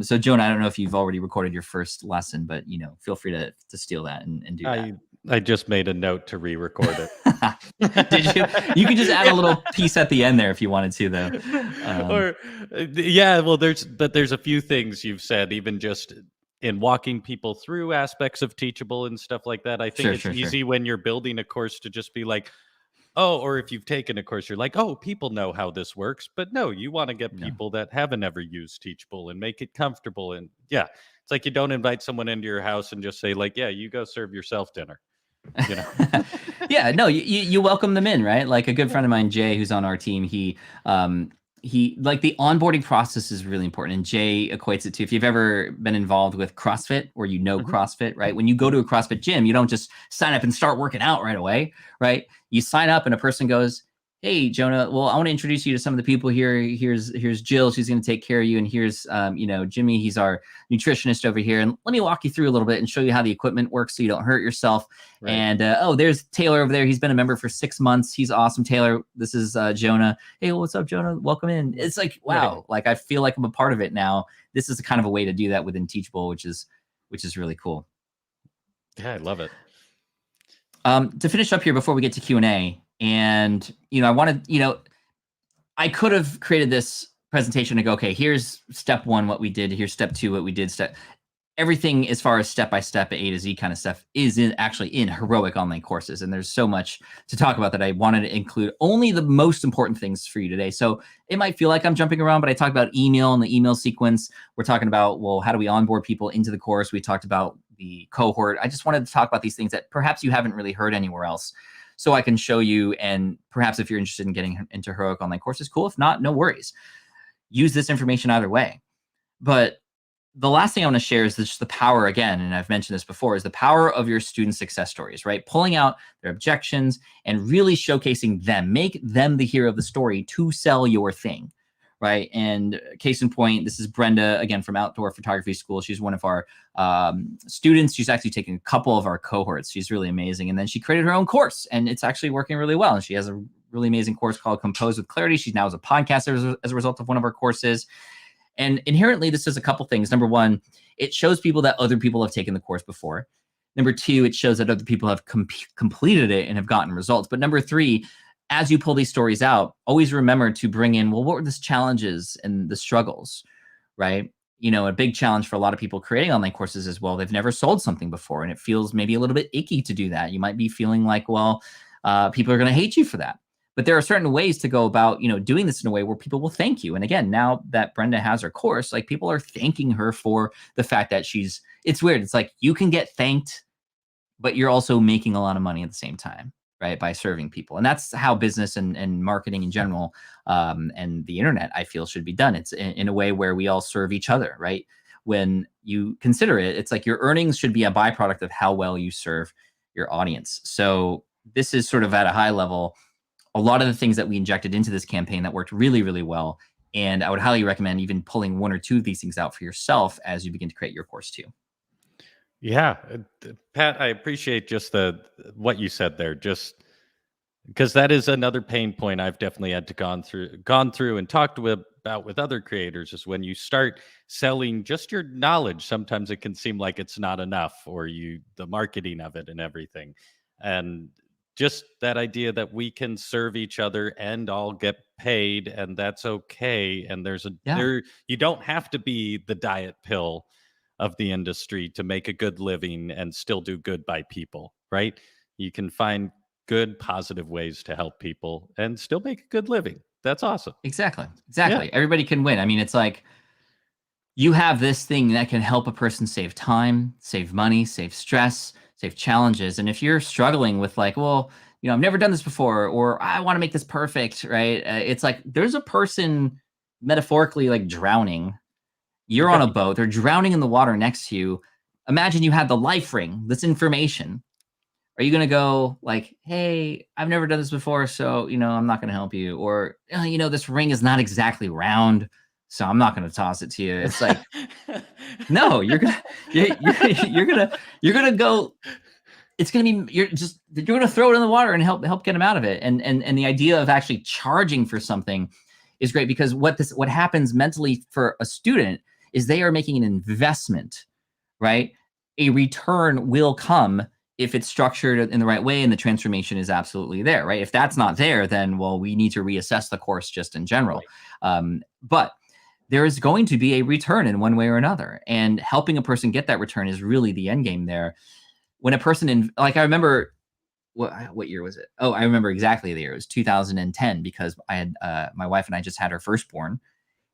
So Jonah, I don't know if you've already recorded your first lesson, but feel free to steal that and do that. I just made a note to re-record it. Did you? You can just add a little piece at the end there if you wanted to, though. Well, there's a few things you've said, even just in walking people through aspects of Teachable and stuff like that. I think it's easy when you're building a course to just be like, oh, or if you've taken a course, you're like, oh, people know how this works. But no, you want to get people that haven't ever used Teachable and make it comfortable. And yeah, it's like you don't invite someone into your house and just say like, yeah, you go serve yourself dinner. Yeah, no, you welcome them in, right? Like a good friend of mine, Jay, who's on our team, he like the onboarding process is really important. And Jay equates it to, if you've ever been involved with CrossFit or CrossFit, right? When you go to a CrossFit gym, you don't just sign up and start working out right away, right? You sign up and a person goes, hey, Jonah, well, I want to introduce you to some of the people here. Here's Jill. She's going to take care of you. And here's, Jimmy. He's our nutritionist over here. And let me walk you through a little bit and show you how the equipment works so you don't hurt yourself. Right. And, there's Taylor over there. He's been a member for 6 months. He's awesome. Taylor, this is Jonah. Hey, what's up, Jonah? Welcome in. It's like, wow. Right. Like, I feel like I'm a part of it now. This is the kind of a way to do that within Teachable, which is really cool. Yeah, I love it. To finish up here before we get to Q&A, and, I wanted, I could have created this presentation to go, okay, here's step 1, what we did. Here's step 2, what we did. Everything as far as step-by-step, A to Z kind of stuff is actually in Heroic Online Courses. And there's so much to talk about that I wanted to include only the most important things for you today. So it might feel like I'm jumping around, but I talked about email and the email sequence. We're talking about, well, how do we onboard people into the course? We talked about the cohort. I just wanted to talk about these things that perhaps you haven't really heard anywhere else, so I can show you. And perhaps if you're interested in getting into Heroic Online Courses, cool. If not, no worries. Use this information either way. But the last thing I want to share is just the power, again, and I've mentioned this before, is the power of your student success stories, right? Pulling out their objections and really showcasing them. Make them the hero of the story to sell your thing, right? And case in point, this is Brenda, again, from Outdoor Photography School. She's one of our students. She's actually taken a couple of our cohorts. She's really amazing. And then she created her own course, and it's actually working really well. And she has a really amazing course called Compose with Clarity. She now has a podcast as a result of one of our courses. And inherently, this does a couple things. Number one, it shows people that other people have taken the course before. Number two, it shows that other people have completed it and have gotten results. But number three, as you pull these stories out, always remember to bring in, well, what were the challenges and the struggles, right? You know, a big challenge for a lot of people creating online courses is, well, they've never sold something before, and it feels maybe a little bit icky to do that. You might be feeling like, well, people are going to hate you for that. But there are certain ways to go about, you know, doing this in a way where people will thank you. And again, now that Brenda has her course, like people are thanking her for the fact that it's weird. It's like you can get thanked, but you're also making a lot of money at the same time, right? By serving people. And that's how business and marketing in general and the internet, I feel, should be done. It's in a way where we all serve each other, right? When you consider it, it's like your earnings should be a byproduct of how well you serve your audience. So this is sort of at a high level, a lot of the things that we injected into this campaign that worked really, really well. And I would highly recommend even pulling one or two of these things out for yourself as you begin to create your course too. Yeah, Pat, I appreciate just what you said there, just because that is another pain point I've definitely had to gone through and talked about with other creators, is when you start selling just your knowledge, sometimes it can seem like it's not enough, or the marketing of it and everything. And just that idea that we can serve each other and all get paid, and that's okay. And you don't have to be the diet pill of the industry to make a good living and still do good by people, right? You can find good, positive ways to help people and still make a good living. That's awesome. Exactly. Yeah. Everybody can win. I mean, it's like you have this thing that can help a person save time, save money, save stress, save challenges. And if you're struggling with like, well, you know, I've never done this before, or I want to make this perfect, right? It's like there's a person metaphorically like drowning. You're on a boat. They're drowning in the water next to you. Imagine you had the life ring, this information. Are you going to go like, hey, I've never done this before, so, you know, I'm not going to help you? Or, you know, this ring is not exactly round, so I'm not going to toss it to you. It's like, no, you're going to go, it's going to be, you're going to throw it in the water and help get them out of it. And the idea of actually charging for something is great, because what happens mentally for a student is they are making an investment, right? A return will come if it's structured in the right way and the transformation is absolutely there, right? If that's not there, then, well, we need to reassess the course just in general. Right. But there is going to be a return in one way or another. And helping a person get that return is really the end game there. When a person, I remember, what year was it? Oh, I remember exactly the year. It was 2010, because I had, my wife and I just had our firstborn.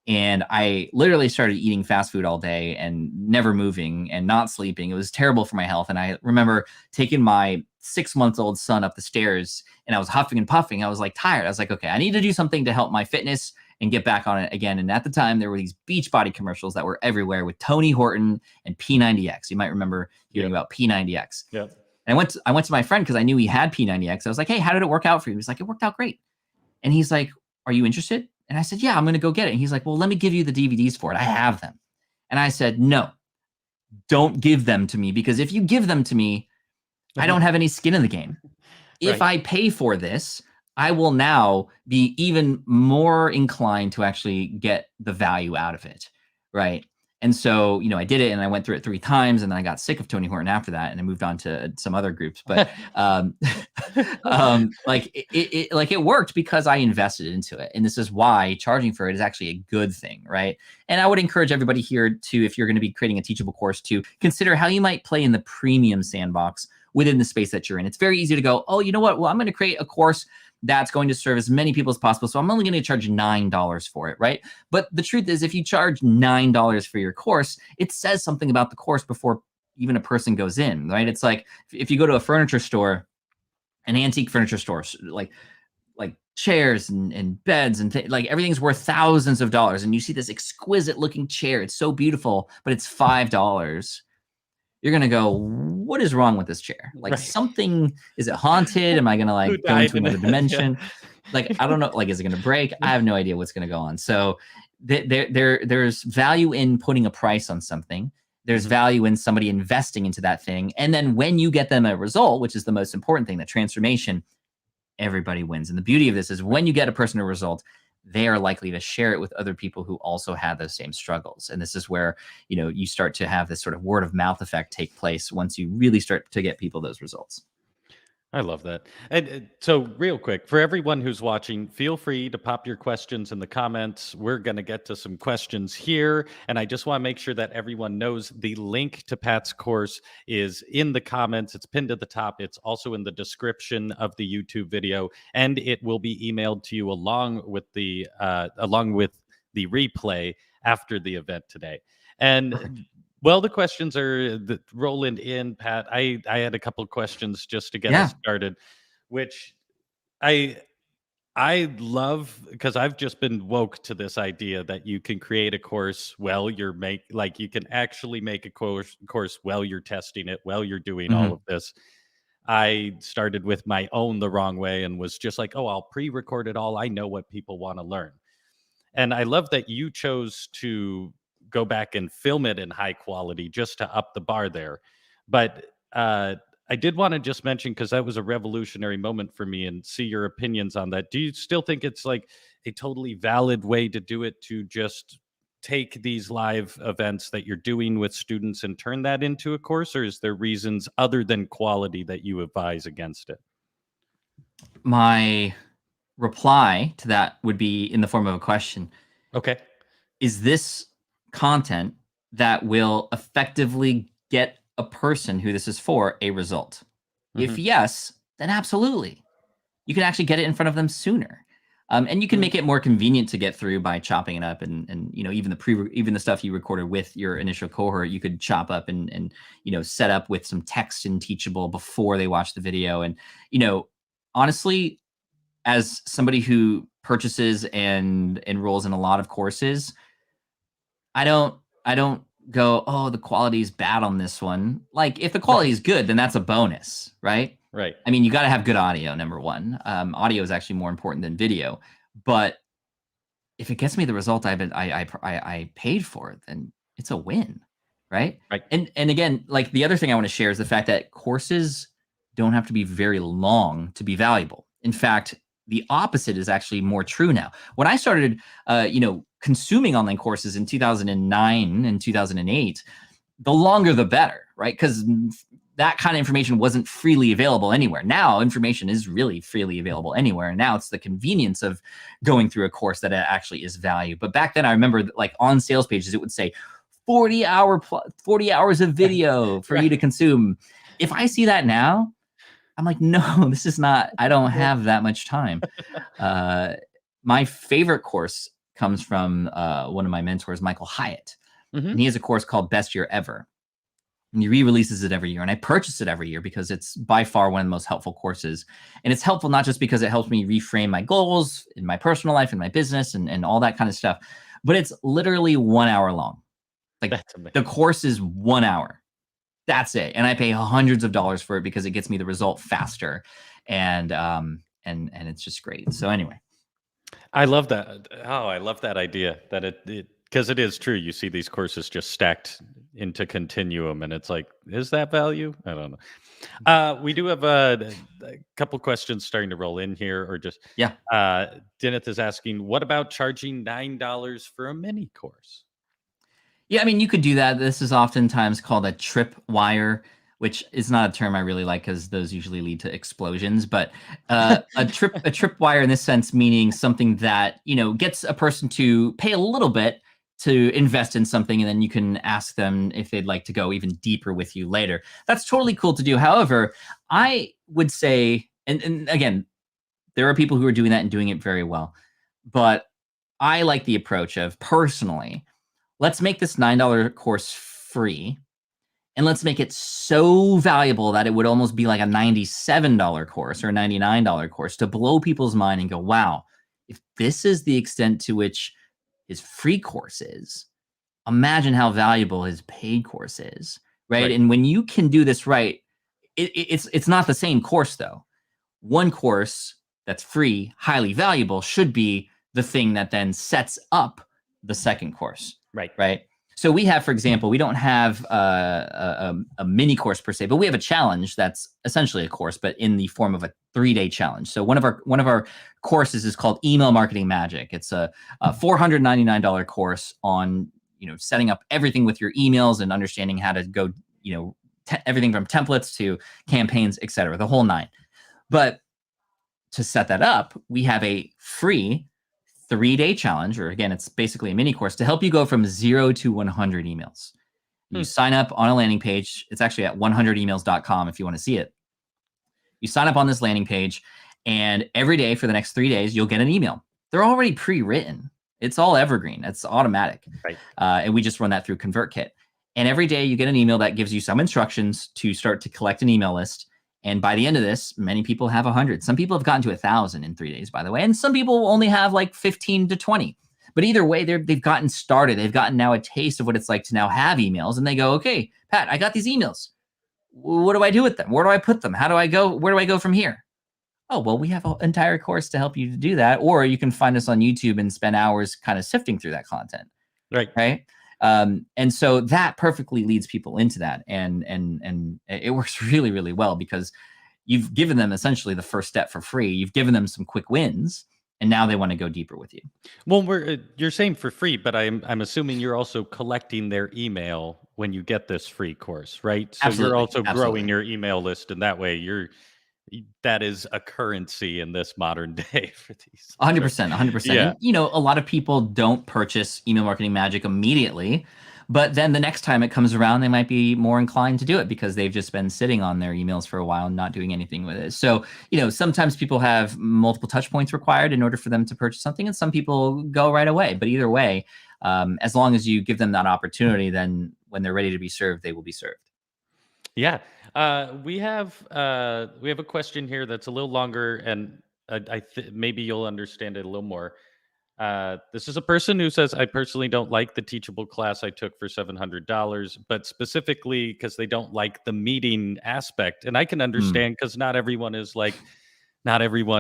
And I literally started eating fast food all day and never moving and not sleeping. It was terrible for my health. And I remember taking my 6-month-old son up the stairs, and I was huffing and puffing. I was like tired. I was like, okay, I need to do something to help my fitness and get back on it again. And at the time, there were these Beachbody commercials that were everywhere with Tony Horton and P90X. You might remember hearing about P90X. Yeah. And I went to my friend because I knew he had P90X. I was like, hey, how did it work out for you? He was like, it worked out great. And he's like, are you interested? And I said, yeah, I'm going to go get it. And he's like, well, let me give you the DVDs for it. I have them. And I said, no, don't give them to me, because if you give them to me, I don't have any skin in the game. If I pay for this, I will now be even more inclined to actually get the value out of it, right? And so, you know, I did it, and I went through it 3 times, and then I got sick of Tony Horton after that, and I moved on to some other groups. But it worked because I invested into it, and this is why charging for it is actually a good thing, right? And I would encourage everybody here to, if you're going to be creating a teachable course, to consider how you might play in the premium sandbox within the space that you're in. It's very easy to go, oh, you know what? Well, I'm going to create a course that's going to serve as many people as possible, so I'm only going to charge $9 for it, right? But the truth is, if you charge $9 for your course, it says something about the course before even a person goes in, right? It's like if you go to a furniture store, an antique furniture store, like chairs and beds and like everything's worth thousands of dollars, and you see this exquisite looking chair, it's so beautiful, but it's $5. You're going to go, what is wrong with this chair? Like something, is it haunted? Am I going to go into another dimension? Like, I don't know. Like, is it going to break? I have no idea what's going to go on. So there's value in putting a price on something. There's value in somebody investing into that thing. And then when you get them a result, which is the most important thing, the transformation, everybody wins. And the beauty of this is when you get a person a result, they are likely to share it with other people who also have those same struggles. And this is where, you start to have this sort of word of mouth effect take place once you really start to get people those results. I love that. And so, real quick, for everyone who's watching, feel free to pop your questions in the comments. We're going to get to some questions here. And I just want to make sure that everyone knows the link to Pat's course is in the comments. It's pinned at the top. It's also in the description of the YouTube video. And it will be emailed to you along with the replay after the event today. And Perfect. well, the questions are rolling in, Pat. I had a couple of questions just to get us started, which I love because I've just been woke to this idea that you can create a course while you can actually make a course while you're testing it, while you're doing all of this. I started with my own the wrong way and was just like, oh, I'll pre-record it all. I know what people want to learn. And I love that you chose to go back and film it in high quality just to up the bar there. But I did want to just mention, because that was a revolutionary moment for me, and see your opinions on that. Do you still think it's like a totally valid way to do it, to just take these live events that you're doing with students and turn that into a course? Or is there reasons other than quality that you advise against it? My reply to that would be in the form of a question. Okay. Is this content that will effectively get a person who this is for a result? If yes, then absolutely. You can actually get it in front of them sooner. And you can make it more convenient to get through by chopping it up, and even the stuff you recorded with your initial cohort, you could chop up and set up with some text in Teachable before they watch the video. And honestly, as somebody who purchases and enrolls in a lot of courses, I don't go, oh, the quality is bad on this one. Like, if the quality is good, then that's a bonus, right? Right. I mean, you got to have good audio, number one. Audio is actually more important than video. But if it gets me the result I paid for, then it's a win, right? Right. And again, like, the other thing I want to share is the fact that courses don't have to be very long to be valuable. In fact, the opposite is actually more true now. When I started, consuming online courses in 2009 and 2008, the longer the better, right? Because that kind of information wasn't freely available anywhere. Now, information is really freely available anywhere. And now it's the convenience of going through a course that actually is value. But back then, I remember, like, on sales pages, it would say 40 hours of video for you to consume. If I see that now, I'm like, no, this is not, I don't have that much time. My favorite course comes from one of my mentors, Michael Hyatt. And he has a course called Best Year Ever. And he re-releases it every year. And I purchase it every year because it's by far one of the most helpful courses. And it's helpful not just because it helps me reframe my goals in my personal life and my business and all that kind of stuff, but it's literally 1 hour long. Like, the course is 1 hour. That's it. And I pay hundreds of dollars for it because it gets me the result faster. And it's just great. So anyway. I love that. Oh, I love that idea that it because it is true. You see these courses just stacked into continuum, and it's like, is that value? I don't know. We do have a couple questions starting to roll in here, or just Dineth is asking, what about charging $9 for a mini course? Yeah, I mean, you could do that. This is oftentimes called a tripwire, which is not a term I really like because those usually lead to explosions. But a tripwire in this sense, meaning something that gets a person to pay a little bit to invest in something, and then you can ask them if they'd like to go even deeper with you later. That's totally cool to do. However, I would say, and again, there are people who are doing that and doing it very well, but I like the approach of, personally, let's make this $9 course free, and let's make it so valuable that it would almost be like a $97 course or a $99 course, to blow people's mind and go, wow, if this is the extent to which his free course is, imagine how valuable his paid course is, right? And when you can do this right, it's not the same course, though. One course that's free, highly valuable, should be the thing that then sets up the second course. Right. So we have, for example, we don't have a mini course per se, but we have a challenge that's essentially a course, but in the form of a 3-day challenge. So one of our courses is called Email Marketing Magic. It's a $499 course on setting up everything with your emails and understanding how to go everything from templates to campaigns, etc., the whole nine. But to set that up, we have a free 3-day challenge, or again, it's basically a mini course to help you go from 0 to 100 emails. You sign up on a landing page. It's actually at 100emails.com if you want to see it. You sign up on this landing page, and every day for the next 3 days, you'll get an email. They're already pre-written. It's all evergreen. It's automatic. Right. And we just run that through ConvertKit. And every day you get an email that gives you some instructions to start to collect an email list. And by the end of this, many people have 100. Some people have gotten to 1,000 in 3 days, by the way. And some people only have like 15 to 20. But either way, they've gotten started. They've gotten now a taste of what it's like to now have emails. And they go, okay, Pat, I got these emails. What do I do with them? Where do I put them? How do I go? Where do I go from here? Oh, well, we have an entire course to help you to do that. Or you can find us on YouTube and spend hours kind of sifting through that content. Right. And so that perfectly leads people into that. And it works really, really well because you've given them essentially the first step for free. You've given them some quick wins, and now they want to go deeper with you. Well, you're saying for free, but I'm assuming you're also collecting their email when you get this free course, right? So Absolutely. You're also Absolutely. growing your email list, and that way that is a currency in this modern day for these. 100%, 100%. Yeah. And, a lot of people don't purchase Email Marketing Magic immediately, but then the next time it comes around, they might be more inclined to do it because they've just been sitting on their emails for a while and not doing anything with it. So, sometimes people have multiple touch points required in order for them to purchase something, and some people go right away. But either way, as long as you give them that opportunity, then when they're ready to be served, they will be served. Yeah. We have a question here that's a little longer, and maybe you'll understand it a little more. This is a person who says, I personally don't like the Teachable class I took for $700, but specifically because they don't like the meeting aspect. And I can understand because not everyone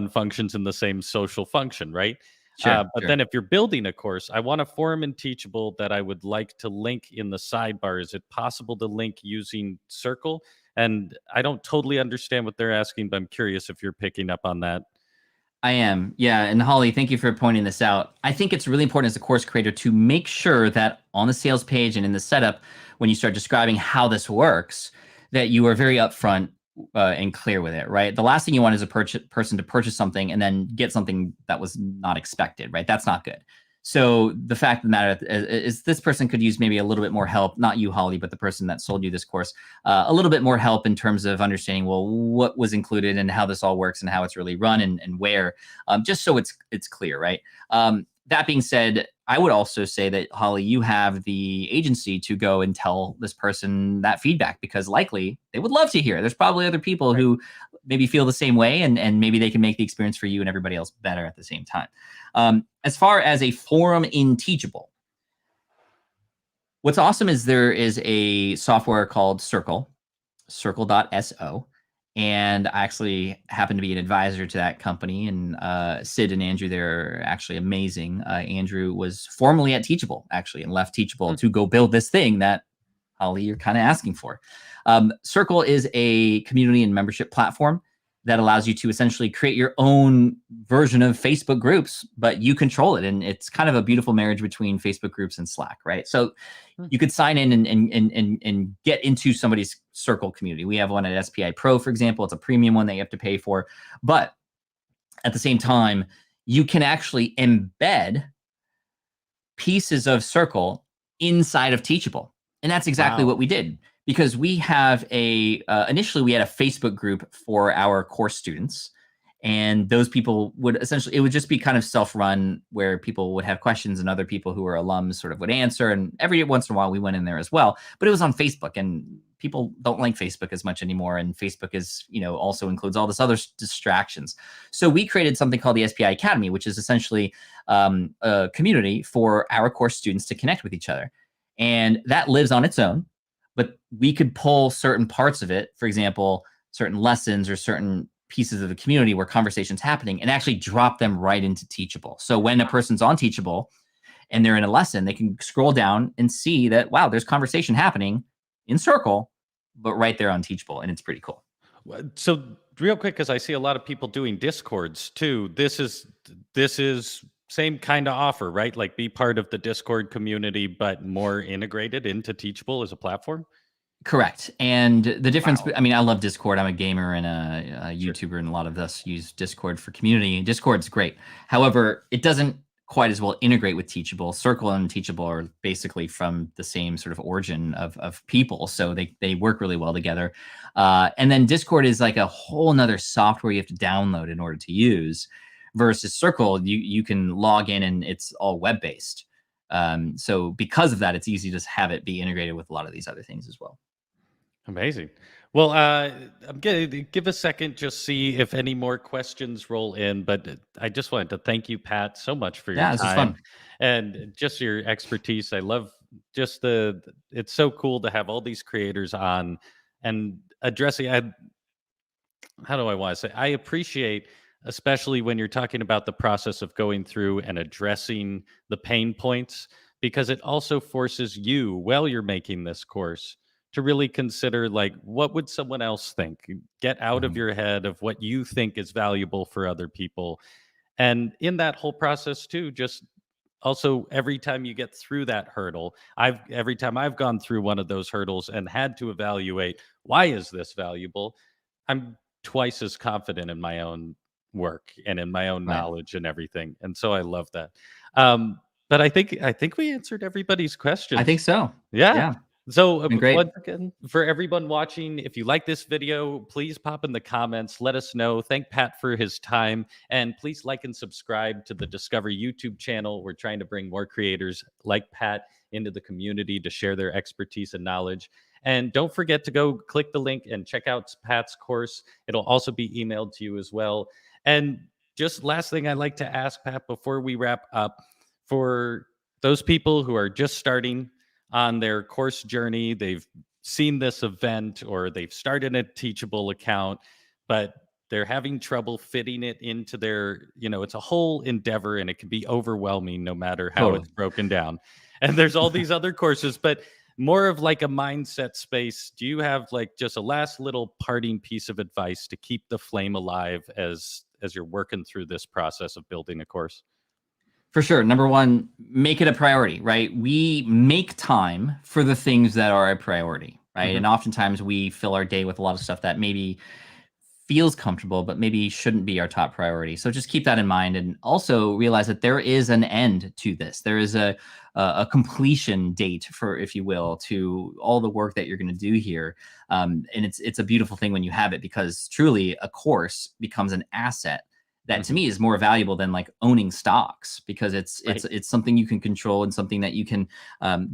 functions in the same social function, right? Sure. But then if you're building a course, I want a forum in Teachable that I would like to link in the sidebar. Is it possible to link using Circle? And I don't totally understand what they're asking, but I'm curious if you're picking up on that. I am. Yeah. And Holly, thank you for pointing this out. I think it's really important as a course creator to make sure that on the sales page and in the setup, when you start describing how this works, that you are very upfront and clear with it, right? The last thing you want is a person to purchase something and then get something that was not expected, right? That's not good. So the fact of the matter is this person could use maybe a little bit more help, not you, Holly, but the person that sold you this course, a little bit more help in terms of understanding, well, what was included and how this all works and how it's really run and where, just so it's clear, right? That being said, I would also say that, Holly, you have the agency to go and tell this person that feedback because likely they would love to hear. There's probably other people who maybe feel the same way and maybe they can make the experience for you and everybody else better at the same time. As far as a forum in Teachable, what's awesome is there is a software called Circle.so. And I actually happen to be an advisor to that company. And Sid and Andrew, they're actually amazing. Andrew was formerly at Teachable, actually, and left Teachable to go build this thing that, Holly, you're kind of asking for. Circle is a community and membership platform that allows you to essentially create your own version of Facebook groups, but you control it. And it's kind of a beautiful marriage between Facebook groups and Slack, right? So you could sign in and get into somebody's Circle community. We have one at SPI Pro, for example. It's a premium one that you have to pay for. But at the same time, you can actually embed pieces of inside of Teachable. And that's exactly what we did, because we have initially we had a Facebook group for our course students. And those people would essentially, it would just be kind of self-run where people would have questions and other people who were alums sort of would answer. And every once in a while we went in there as well, but it was on Facebook, and people don't like Facebook as much anymore. And Facebook is, also includes all this other distractions. So we created something called the SPI Academy, which is essentially a community for our course students to connect with each other. And that lives on its own, but we could pull certain parts of it, for example, certain lessons or certain pieces of the community where conversation's happening, and actually drop them right into Teachable. So when a person's on Teachable and they're in a lesson, they can scroll down and see that, wow, there's conversation happening in Circle, but right there on Teachable. And it's pretty cool. So real quick, because I see a lot of people doing Discords too. This is same kind of offer, right? Like be part of the Discord community, but more integrated into Teachable as a platform. Correct. And the difference, Wow. I mean, I love Discord. I'm a gamer and a Sure. YouTuber, and a lot of us use Discord for community. Discord's great. However, it doesn't quite as well integrate with Teachable. Circle and Teachable are basically from the same sort of origin of people. So they work really well together. And then Discord is like a whole nother software you have to download in order to use, versus Circle, you can log in and it's all web-based. So because of that, it's easy to have it be integrated with a lot of these other things as well. Amazing. Well, I'm gonna give a second, just see if any more questions roll in. But I just wanted to thank you, Pat, so much for your Yeah, this was time fun. and just your expertise. I love just it's so cool to have all these creators on and addressing. How do I want to say? I appreciate, especially when you're talking about the process of going through and addressing the pain points, because it also forces you, while you're making this course, to really consider like what would someone else think. Get out of Mhm. your head of what you think is valuable for other people, and in that whole process too, just also every time you get through that hurdle, every time I've gone through one of those hurdles and had to evaluate, why is this valuable, I'm twice as confident in my own work and in my own Right. knowledge and everything. And so I love that. But I think we answered everybody's I think questions. so. Yeah. Yeah, So been great. once again, for everyone watching, if you like this video, please pop in the comments. Let us know. Thank Pat for his time, and please like and subscribe to the Discover YouTube channel. We're trying to bring more creators like Pat into the community to share their expertise and knowledge. And don't forget to go click the link and check out Pat's course. It'll also be emailed to you as well. And just last thing I'd like to ask, Pat, before we wrap up, for those people who are just starting on their course journey, they've seen this event or they've started a Teachable account, but they're having trouble fitting it into it's a whole endeavor and it can be overwhelming no matter how Totally. it's broken down. And there's all these other courses, but more of like a mindset space. Do you have like just a last little parting piece of advice to keep the flame alive as you're working through this process of building a course? For sure. Number one, make it a priority, right? We make time for the things that are a priority, right? Mhm. And oftentimes we fill our day with a lot of stuff that maybe feels comfortable, but maybe shouldn't be our top priority. So just keep that in mind, and also realize that there is an end to this. There is a completion date, for, if you will, to all the work that you're going to do here. And it's a beautiful thing when you have it, because truly a course becomes an asset that to Mhm. me is more valuable than like owning stocks, because Right. it's something you can control and something that you can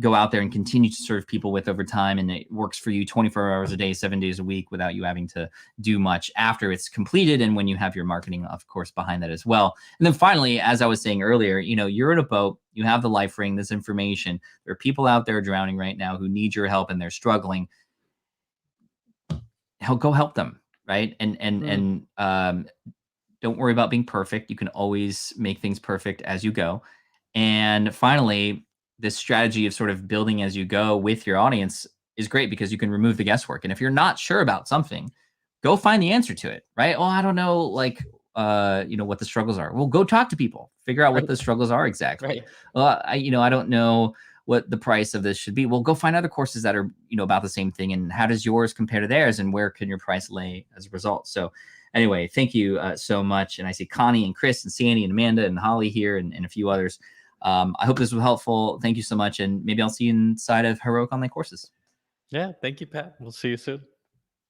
go out there and continue to serve people with over time, and it works for you 24 hours a day, 7 days a week, without you having to do much after it's completed, and when you have your marketing, of course, behind that as well. And then finally, as I was saying earlier, you're in a boat, you have the life ring, this information. There are people out there drowning right now who need your help and they're struggling. Go help them, right? Mm. And don't worry about being perfect. You can always make things perfect as you go. And finally, this strategy of sort of building as you go with your audience is great, because you can remove the guesswork. And if you're not sure about something, go find the answer to it, right? Oh, I don't know, like, what the struggles are. Well, go talk to people, figure out what Right. the struggles are exactly. Right. Well, I don't know what the price of this should be. Well, go find other courses that are, about the same thing. And how does yours compare to theirs? And where can your price lay as a result? So anyway, thank you so much. And I see Connie and Chris and Sandy and Amanda and Holly here, and a few others. I hope this was helpful. Thank you so much. And maybe I'll see you inside of Heroic Online Courses. Yeah. Thank you, Pat. We'll see you soon.